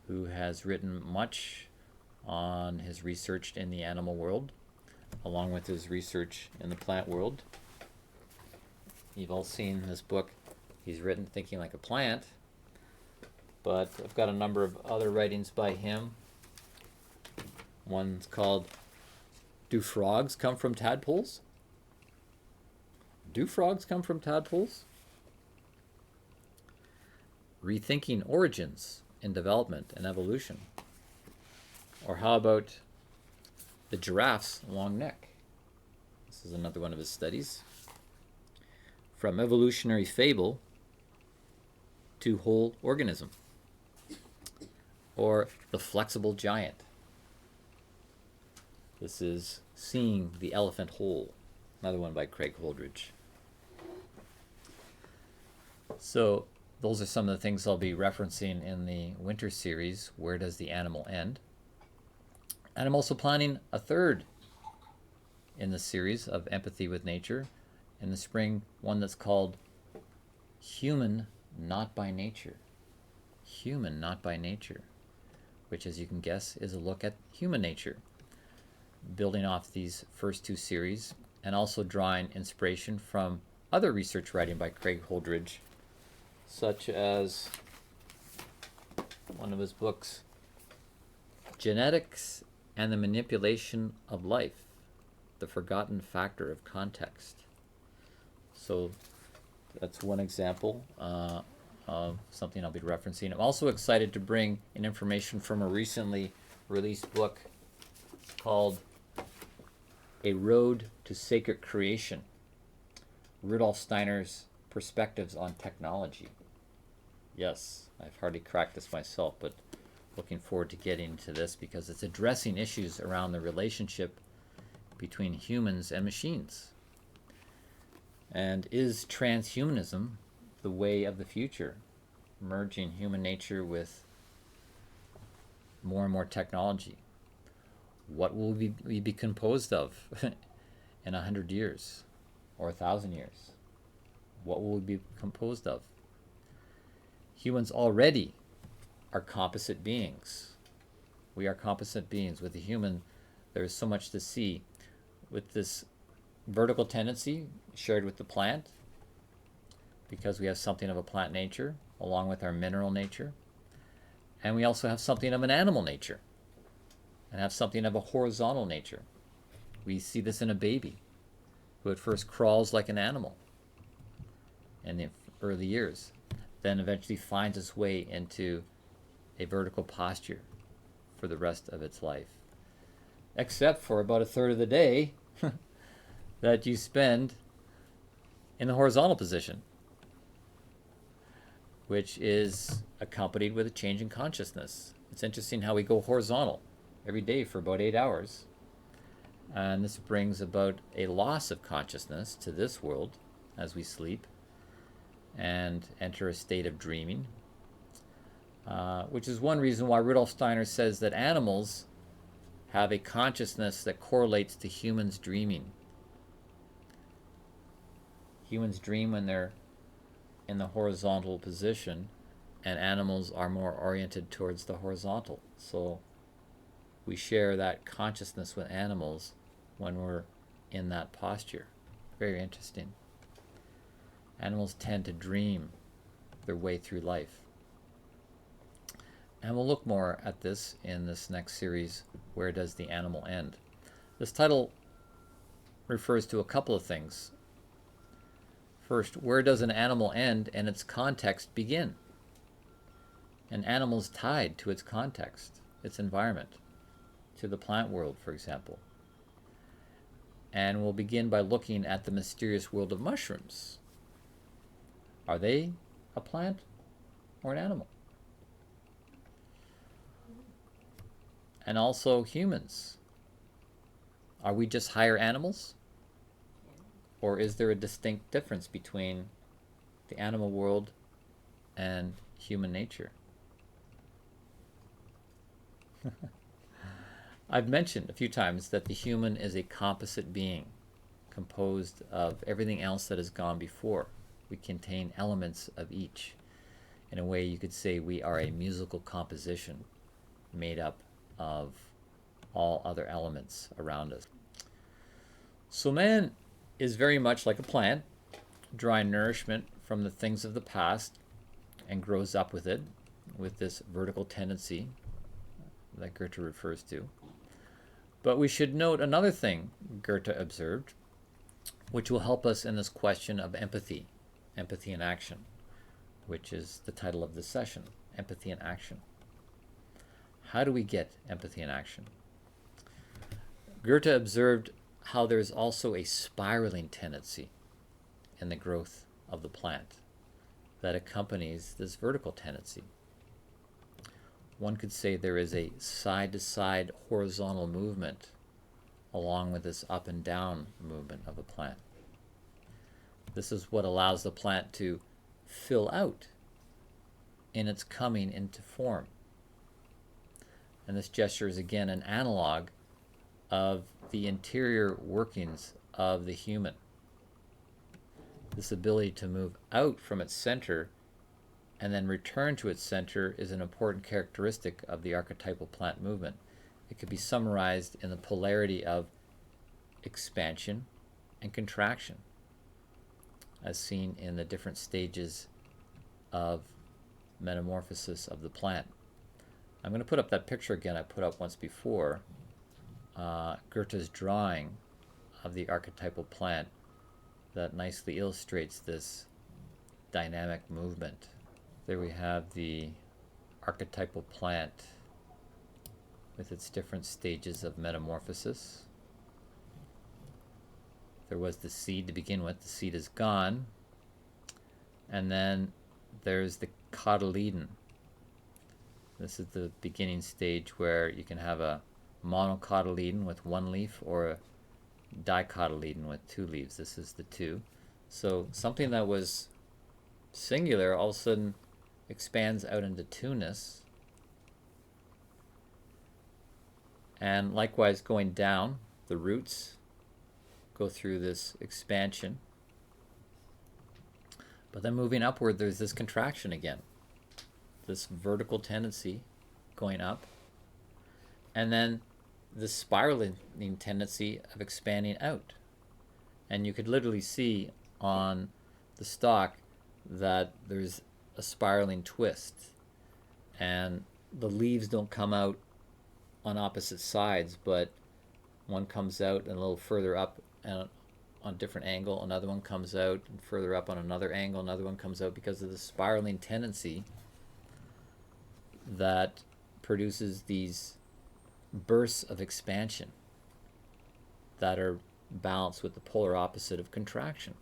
who has written much on his research in the animal world, along with his research in the plant world. You've all seen this book he's written, Thinking Like a Plant, but I've got a number of other writings by him. One's called Do Frogs Come from Tadpoles? Do frogs come from tadpoles? Rethinking Origins in Development and Evolution. Or how about the giraffe's long neck? This is another one of his studies. From evolutionary fable to whole organism. Or the flexible giant. This is Seeing the Elephant Whole, another one by Craig Holdridge. So those are some of the things I'll be referencing in the winter series, Where Does the Animal End? And I'm also planning a third in the series of Empathy with Nature in the spring, one that's called Human Not by Nature. Human Not by Nature, which, as you can guess, is a look at human nature, building off these first two series and also drawing inspiration from other research writing by Craig Holdridge, such as one of his books, Genetics and the Manipulation of Life, the Forgotten Factor of Context. So that's one example of something I'll be referencing. I'm also excited to bring in information from a recently released book called A Road to Sacred Creation, Rudolf Steiner's Perspectives on Technology. Yes, I've hardly cracked this myself, but looking forward to getting to this because it's addressing issues around the relationship between humans and machines. And is transhumanism the way of the future, merging human nature with more and more technology? What will we be composed of in 100 years or 1,000 years? What will we be composed of? Humans already are composite beings. We are composite beings. With the human, there is so much to see. With this vertical tendency shared with the plant, because we have something of a plant nature along with our mineral nature, and we also have something of an animal nature and have something of a horizontal nature. We see this in a baby who at first crawls like an animal in the early years, then eventually finds its way into a vertical posture for the rest of its life, except for about a third of the day that you spend in the horizontal position, which is accompanied with a change in consciousness. It's interesting how we go horizontal every day for about 8 hours, and this brings about a loss of consciousness to this world as we sleep and enter a state of dreaming, which is one reason why Rudolf Steiner says that animals have a consciousness that correlates to humans dreaming. Humans dream when they're in the horizontal position, and animals are more oriented towards the horizontal. So we share that consciousness with animals when we're in that posture. Very interesting. Animals tend to dream their way through life. And we'll look more at this in this next series, Where Does the Animal End? This title refers to a couple of things. First, where does an animal end and its context begin? An animal is tied to its context, its environment, to the plant world, for example. And we'll begin by looking at the mysterious world of mushrooms. Are they a plant or an animal? And also humans. Are we just higher animals? Or is there a distinct difference between the animal world and human nature? I've mentioned a few times that the human is a composite being composed of everything else that has gone before. We contain elements of each. In a way, you could say we are a musical composition made up of all other elements around us. So man is very much like a plant, drawing nourishment from the things of the past and grows up with it, with this vertical tendency that Goethe refers to. But we should note another thing Goethe observed, which will help us in this question of empathy, empathy in action, which is the title of this session, Empathy in Action. How do we get empathy in action? Goethe observed how there's also a spiraling tendency in the growth of the plant that accompanies this vertical tendency. One could say there is a side-to-side horizontal movement along with this up and down movement of a plant. This is what allows the plant to fill out in its coming into form. And this gesture is again an analog of the interior workings of the human. This ability to move out from its center and then return to its center is an important characteristic of the archetypal plant movement. It could be summarized in the polarity of expansion and contraction, as seen in the different stages of metamorphosis of the plant. I'm going to put up that picture again I put up once before, Goethe's drawing of the archetypal plant that nicely illustrates this dynamic movement. There we have the archetypal plant with its different stages of metamorphosis. There was the seed to begin with. The seed is gone. And then there's the cotyledon. This is the beginning stage where you can have a monocotyledon with one leaf or a dicotyledon with two leaves. This is the two. So something that was singular all of a sudden expands out into two-ness. And likewise, going down, the roots go through this expansion. But then moving upward, there's this contraction again, this vertical tendency going up, and then this spiraling tendency of expanding out. And you could literally see on the stalk that there's a spiraling twist, and the leaves don't come out on opposite sides, but one comes out and a little further up and on a different angle, another one comes out and further up on another angle, another one comes out because of the spiraling tendency that produces these bursts of expansion that are balanced with the polar opposite of contraction.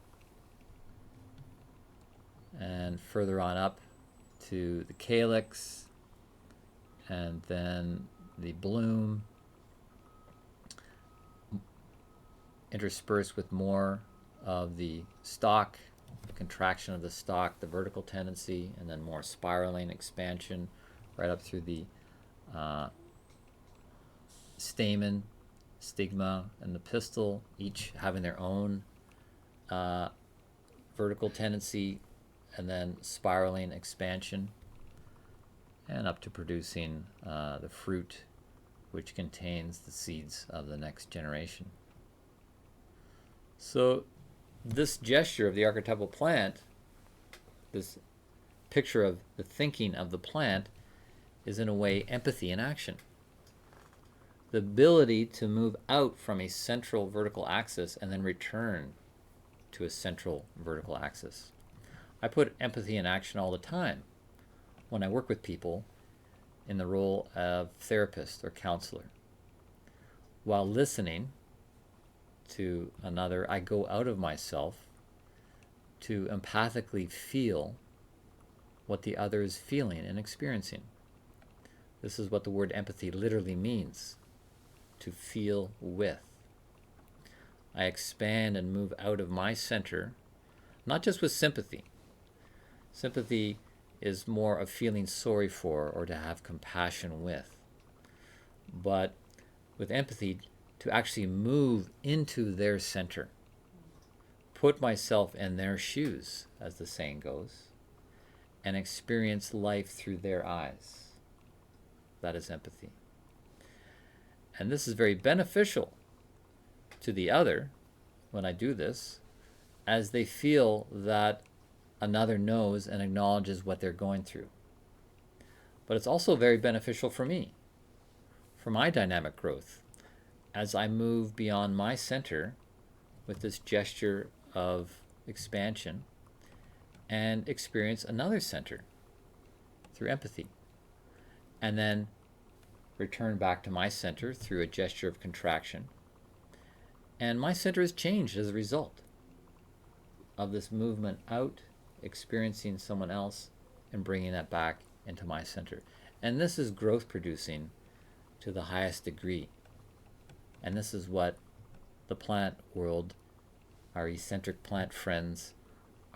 And further on up to the calyx, and then the bloom, interspersed with more of the stalk, the contraction of the stalk, the vertical tendency, and then more spiraling expansion right up through the stamen, stigma, and the pistil, each having their own vertical tendency and then spiraling expansion, and up to producing the fruit, which contains the seeds of the next generation. So this gesture of the archetypal plant, this picture of the thinking of the plant, is in a way empathy in action. The ability to move out from a central vertical axis and then return to a central vertical axis. I put empathy in action all the time when I work with people in the role of therapist or counselor. While listening to another, I go out of myself to empathically feel what the other is feeling and experiencing. This is what the word empathy literally means, to feel with. I expand and move out of my center, not just with sympathy. Sympathy is more of feeling sorry for or to have compassion with. But with empathy, to actually move into their center, put myself in their shoes, as the saying goes, and experience life through their eyes. That is empathy. And this is very beneficial to the other when I do this, as they feel that another knows and acknowledges what they're going through. But it's also very beneficial for me, for my dynamic growth, as I move beyond my center with this gesture of expansion and experience another center through empathy, and then return back to my center through a gesture of contraction. And my center has changed as a result of this movement out, experiencing someone else, and bringing that back into my center. And this is growth producing to the highest degree. And this is what the plant world, our eccentric plant friends,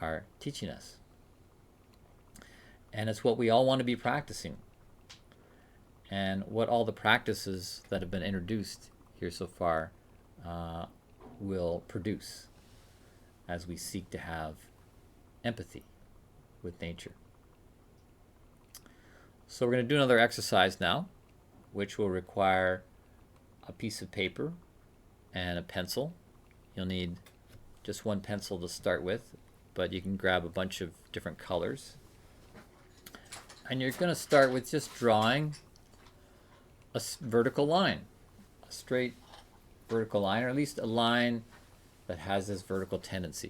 are teaching us. And it's what we all want to be practicing. and what all the practices that have been introduced here so far uh, will produce as we seek to have empathy with nature. So we're going to do another exercise now, which will require a piece of paper and a pencil. You'll need just one pencil to start with, but you can grab a bunch of different colors. And you're going to start with just drawing a vertical line, a straight vertical line, or at least a line that has this vertical tendency.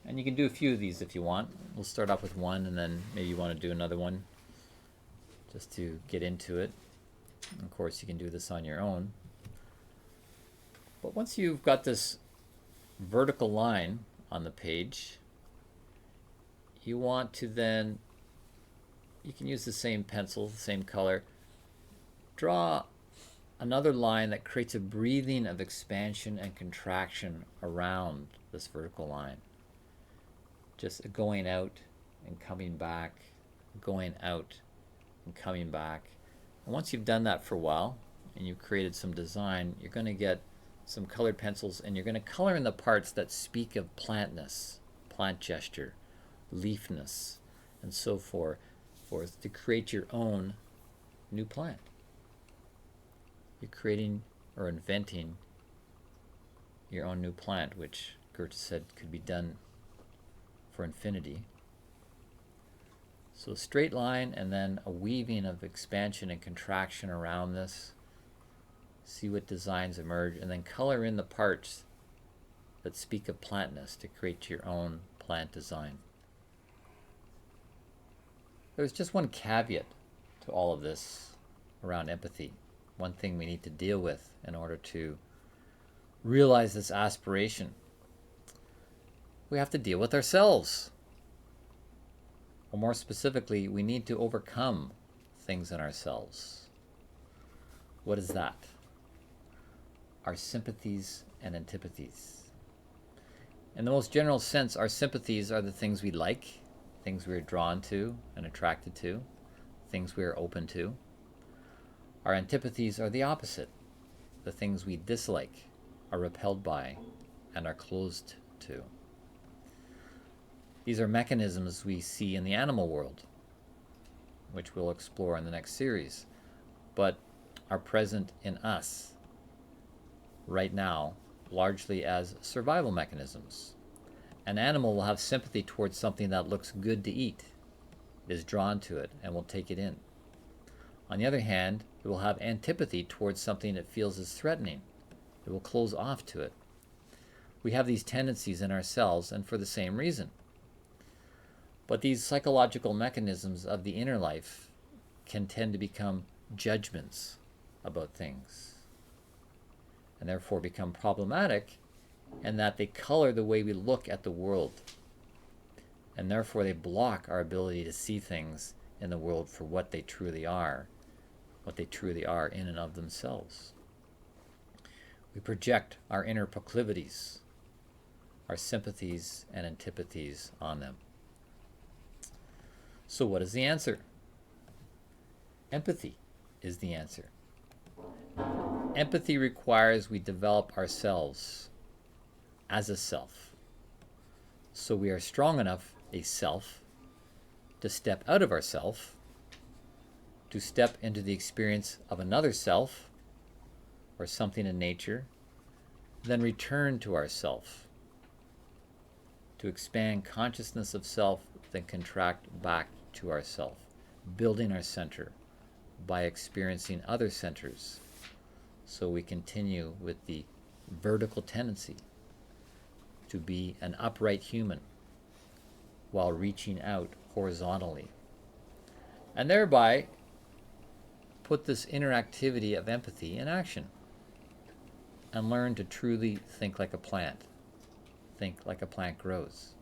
And you can do a few of these if you want. We'll start off with one, and then maybe you want to do another one just to get into it. And of course, you can do this on your own. But once you've got this vertical line on the page, you want to then, you can use the same pencil, the same color, draw another line that creates a breathing of expansion and contraction around this vertical line. Just going out and coming back, going out and coming back. And once you've done that for a while and you've created some design, you're going to get some colored pencils, and you're going to color in the parts that speak of plantness, plant gesture, leafness, and so forth to create your own new plant. You're creating or inventing your own new plant, which Goethe said could be done for infinity. So a straight line and then a weaving of expansion and contraction around this. See what designs emerge, and then color in the parts that speak of plantness to create your own plant design. There's just one caveat to all of this around empathy. One thing we need to deal with in order to realize this aspiration. We have to deal with ourselves. Or more specifically, we need to overcome things in ourselves. What is that? Our sympathies and antipathies. In the most general sense, our sympathies are the things we like, things we're drawn to and attracted to, things we are open to. Our antipathies are the opposite, the things we dislike, are repelled by, and are closed to. These are mechanisms we see in the animal world, which we'll explore in the next series, but are present in us right now, largely as survival mechanisms. An animal will have sympathy towards something that looks good to eat, is drawn to it, and will take it in. On the other hand, it will have antipathy towards something it feels is threatening. It will close off to it. We have these tendencies in ourselves, and for the same reason. But these psychological mechanisms of the inner life can tend to become judgments about things, and therefore become problematic, and that they color the way we look at the world. And therefore they block our ability to see things in the world for what they truly are in and of themselves. We project our inner proclivities, our sympathies and antipathies on them. So what is the answer? Empathy is the answer. Empathy requires we develop ourselves as a self. So we are strong enough, a self, to step out of ourself, to step into the experience of another self or something in nature, then return to ourself, to expand consciousness of self, then contract back to ourself, building our center by experiencing other centers. So we continue with the vertical tendency to be an upright human while reaching out horizontally, and thereby put this interactivity of empathy in action and learn to truly think like a plant, think like a plant grows.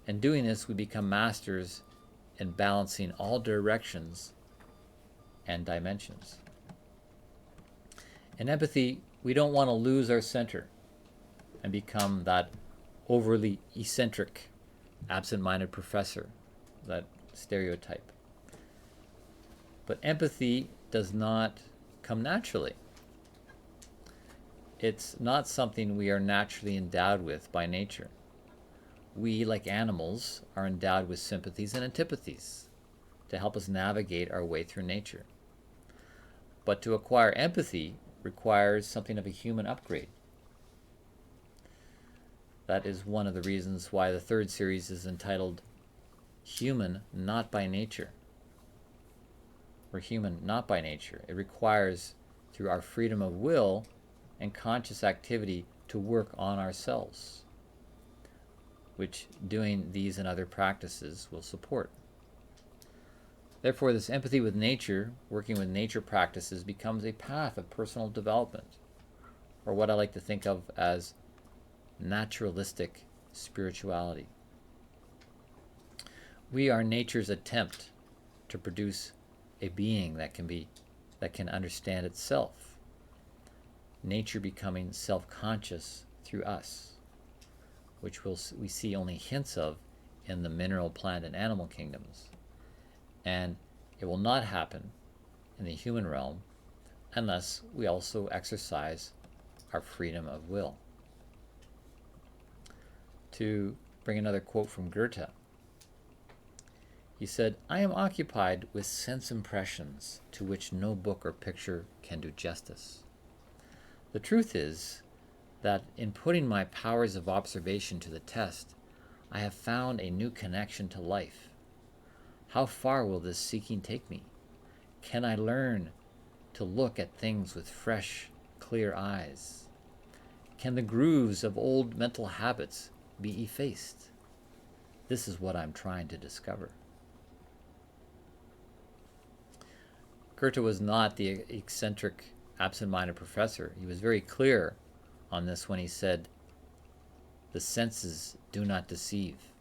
In doing this, we become masters in balancing all directions and dimensions. In empathy, we don't want to lose our center and become that overly eccentric, absent-minded professor that stereotype. But empathy does not come naturally. It's not something we are naturally endowed with by nature. We, like animals, are endowed with sympathies and antipathies to help us navigate our way through nature. But to acquire empathy requires something of a human upgrade. That is one of the reasons why the third series is entitled Human Not by Nature. We're human not by nature. It requires, through our freedom of will and conscious activity, to work on ourselves, which doing these and other practices will support. Therefore, this empathy with nature, working with nature practices, becomes a path of personal development, or what I like to think of as naturalistic spirituality. We are nature's attempt to produce a being that can understand itself. Nature becoming self-conscious through us, which we see only hints of in the mineral, plant, and animal kingdoms. And it will not happen in the human realm unless we also exercise our freedom of will. To bring another quote from Goethe, he said, "I am occupied with sense impressions to which no book or picture can do justice. The truth is that in putting my powers of observation to the test, I have found a new connection to life. How far will this seeking take me? Can I learn to look at things with fresh, clear eyes? Can the grooves of old mental habits be effaced? This is what I'm trying to discover." Goethe was not the eccentric, absent-minded professor. He was very clear on this when he said, "The senses do not deceive.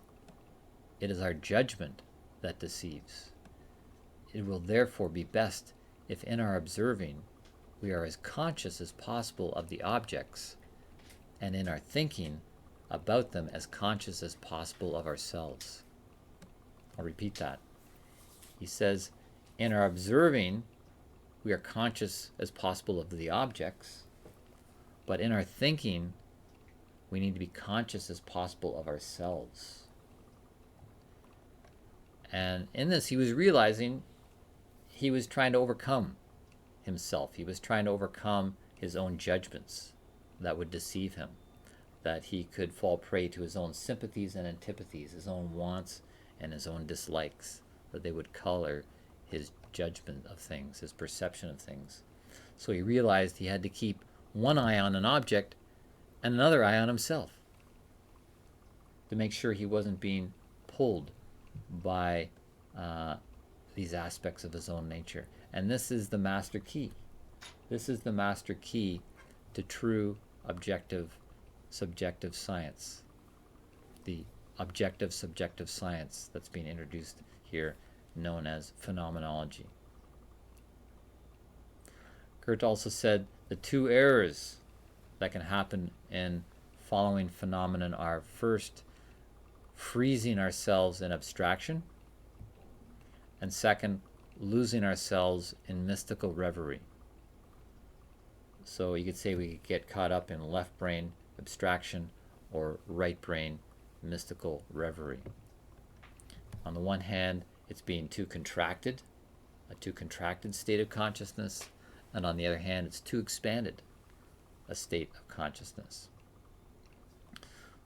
It is our judgment that deceives. It will therefore be best if in our observing we are as conscious as possible of the objects, and in our thinking about them as conscious as possible of ourselves." I'll repeat that. He says, in our observing, we are conscious as possible of the objects, but in our thinking, we need to be conscious as possible of ourselves. And in this, he was realizing he was trying to overcome himself. He was trying to overcome his own judgments that would deceive him, that he could fall prey to his own sympathies and antipathies, his own wants and his own dislikes, that they would color his judgment of things, his perception of things. So he realized he had to keep one eye on an object and another eye on himself to make sure he wasn't being pulled by these aspects of his own nature. And this is the master key. This is the master key to true objective subjective science, the objective subjective science that's being introduced here, known as phenomenology. Goethe also said the two errors that can happen in following phenomenon are, first, freezing ourselves in abstraction, and second, losing ourselves in mystical reverie. So you could say we get caught up in left brain abstraction or right brain mystical reverie. On the one hand, it's being too contracted, a too contracted state of consciousness, and on the other hand, it's too expanded, a state of consciousness.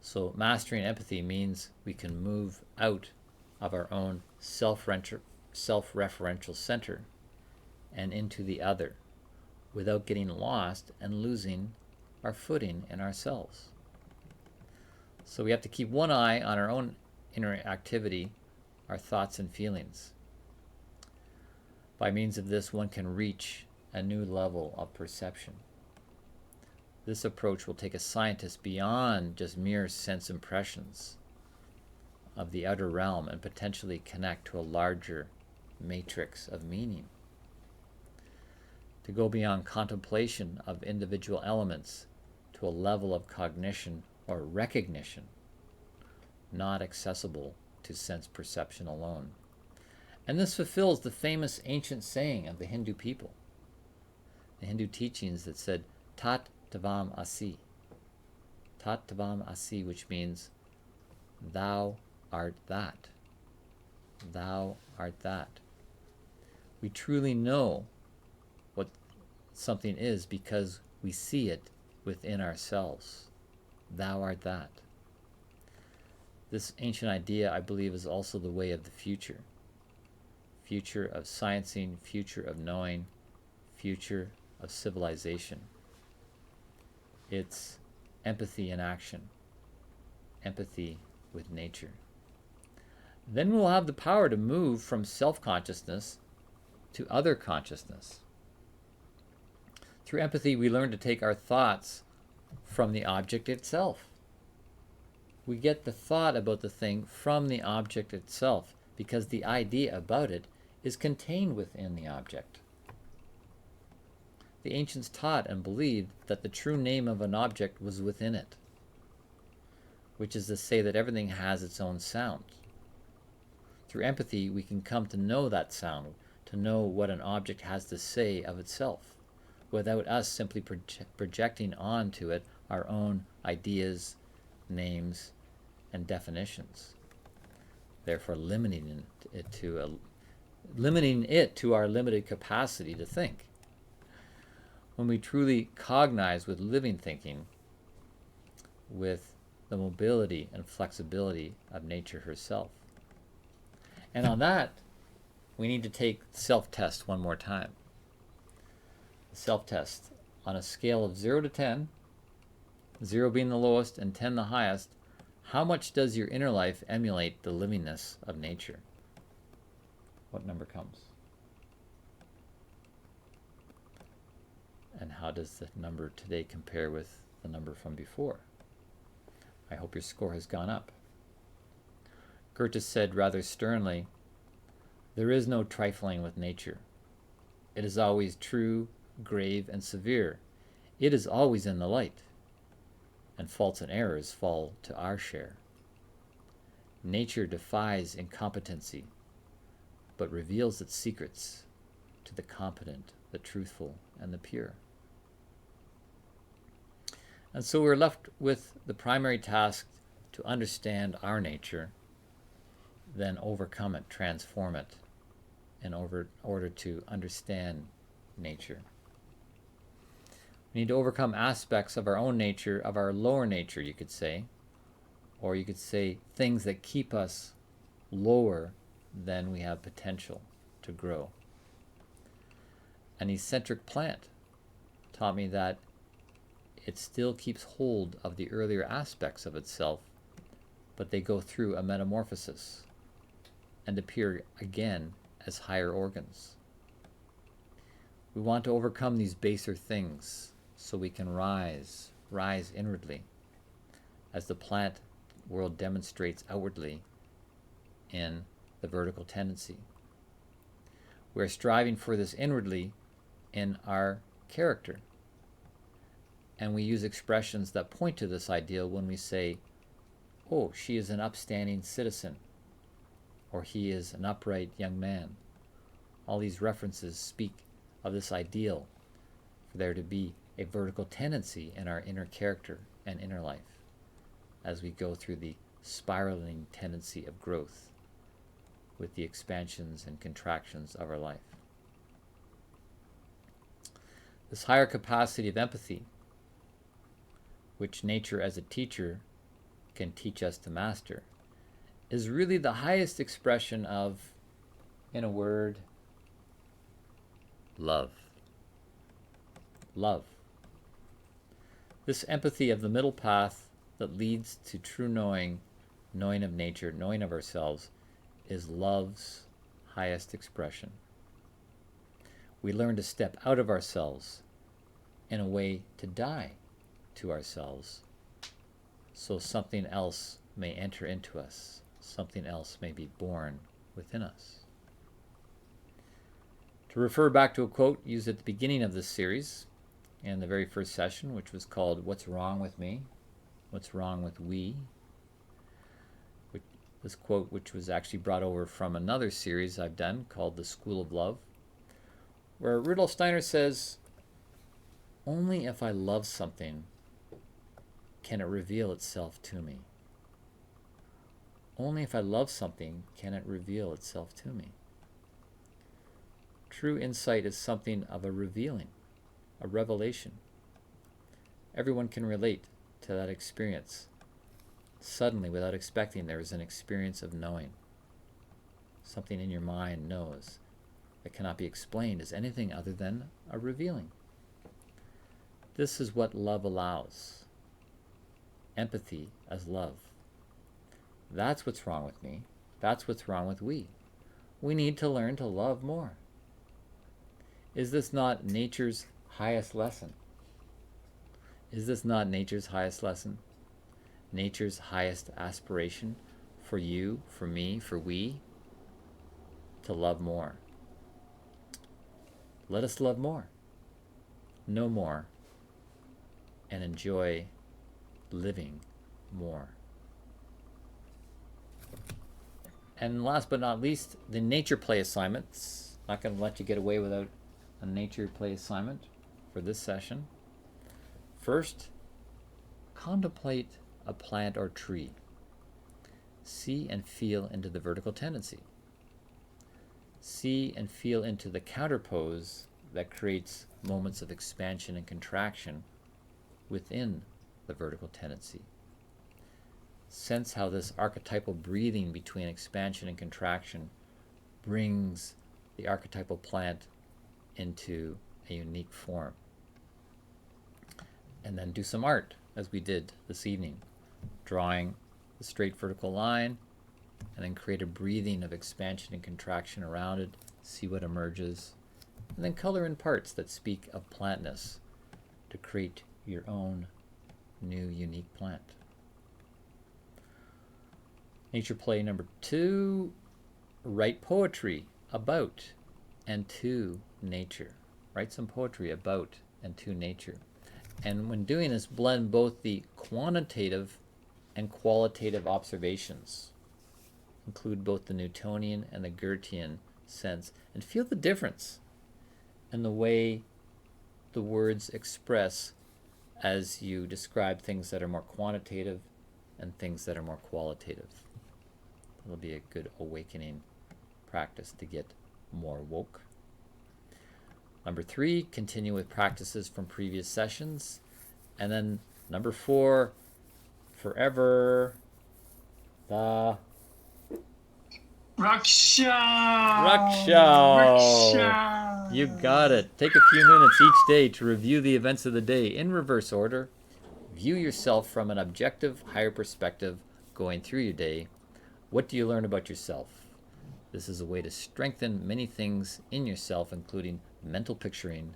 So mastering empathy means we can move out of our own self-referential center and into the other without getting lost and losing our footing in ourselves. So we have to keep one eye on our own inner activity, our thoughts and feelings. By means of this, one can reach a new level of perception. This approach will take a scientist beyond just mere sense impressions of the outer realm and potentially connect to a larger matrix of meaning. To go beyond contemplation of individual elements to a level of cognition or recognition not accessible to sense perception alone. And this fulfills the famous ancient saying of the Hindu people, the Hindu teachings that said, Tat Tavam Asi. Tat Tavam Asi, which means, thou art that. Thou art that. We truly know what something is because we see it within ourselves. Thou art that. This ancient idea, I believe, is also the way of the future. Future of sciencing, future of knowing, future of civilization. It's empathy in action. Empathy with nature. Then we'll have the power to move from self-consciousness to other consciousness. Through empathy, we learn to take our thoughts from the object itself. We get the thought about the thing from the object itself because the idea about it is contained within the object. The ancients taught and believed that the true name of an object was within it, which is to say that everything has its own sound. Through empathy, we can come to know that sound, to know what an object has to say of itself, without us simply projecting onto it our own ideas, names, and definitions, therefore limiting it to our limited capacity to think. When we truly cognize with living thinking, with the mobility and flexibility of nature herself. And on that, we need to take self-test one more time. The self-test on a scale of 0 to 10, 0 being the lowest and 10 the highest, how much does your inner life emulate the livingness of nature? What number comes? And how does the number today compare with the number from before? I hope your score has gone up. Goethe said rather sternly, there is no trifling with nature. It is always true, grave, and severe. It is always in the light, and faults and errors fall to our share. Nature defies incompetency, but reveals its secrets to the competent, the truthful, and the pure. And so we're left with the primary task to understand our nature, then overcome it, transform it, in order to understand nature. We need to overcome aspects of our own nature, of our lower nature, you could say, or you could say things that keep us lower than we have potential to grow. An eccentric plant taught me that it still keeps hold of the earlier aspects of itself, but they go through a metamorphosis and appear again as higher organs. We want to overcome these baser things so we can rise inwardly, as the plant world demonstrates outwardly in the vertical tendency. We're striving for this inwardly in our character. And we use expressions that point to this ideal when we say, oh, she is an upstanding citizen, or he is an upright young man. All these references speak of this ideal for there to be a vertical tendency in our inner character and inner life as we go through the spiraling tendency of growth with the expansions and contractions of our life. This higher capacity of empathy, which nature as a teacher can teach us to master, is really the highest expression of, in a word, love. Love. This empathy of the middle path that leads to true knowing, knowing of nature, knowing of ourselves, is love's highest expression. We learn to step out of ourselves in a way to die to ourselves, so something else may enter into us, something else may be born within us. To refer back to a quote used at the beginning of this series, in the very first session, which was called What's Wrong with Me? What's Wrong with We? This quote, which was actually brought over from another series I've done called The School of Love, where Rudolf Steiner says, "Only if I love something can it reveal itself to me. Only if I love something can it reveal itself to me." True insight is something of a revealing, a revelation. Everyone can relate to that experience. Suddenly, without expecting, there is an experience of knowing. Something in your mind knows that cannot be explained as anything other than a revealing. This is what love allows. Empathy as love. That's what's wrong with me. That's what's wrong with we. We need to learn to love more. Is this not nature's highest lesson? Is this not nature's highest lesson? Nature's highest aspiration for you, for me, for we? To love more. Let us love more, know more, and enjoy living more. And last but not least, the nature play assignments. Not going to let you get away without a nature play assignment for this session. First, contemplate a plant or tree. See and feel into the vertical tendency. See and feel into the counterpose that creates moments of expansion and contraction within the vertical tendency. Sense how this archetypal breathing between expansion and contraction brings the archetypal plant into a unique form. And then do some art, as we did this evening, drawing the straight vertical line, and then create a breathing of expansion and contraction around it, see what emerges, and then color in parts that speak of plantness to create your own new unique plant. Nature play number 2, write poetry about and to nature. Write some poetry about and to nature. And when doing this, blend both the quantitative and qualitative observations. Include both the Newtonian and the Goethean sense, and feel the difference in the way the words express as you describe things that are more quantitative and things that are more qualitative. It'll be a good awakening practice to get more woke. Number 3, continue with practices from previous sessions. And then number 4, forever the
Raksha!
Raksha! You got it. Take a few minutes each day to review the events of the day in reverse order. View yourself from an objective, higher perspective going through your day. What do you learn about yourself? This is a way to strengthen many things in yourself, including mental picturing,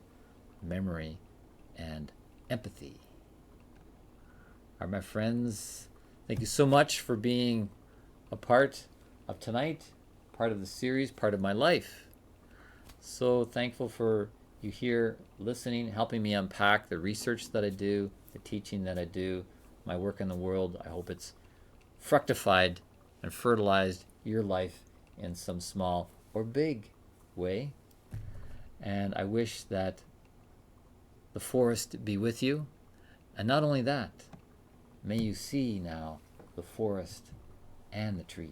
memory, and empathy. All right, my friends, thank you so much for being a part of tonight, part of the series, part of my life. So thankful for you here listening, helping me unpack the research that I do, the teaching that I do, my work in the world. I hope it's fructified and fertilized your life in some small or big way. And I wish that the forest be with you. And not only that, may you see now the forest and the trees.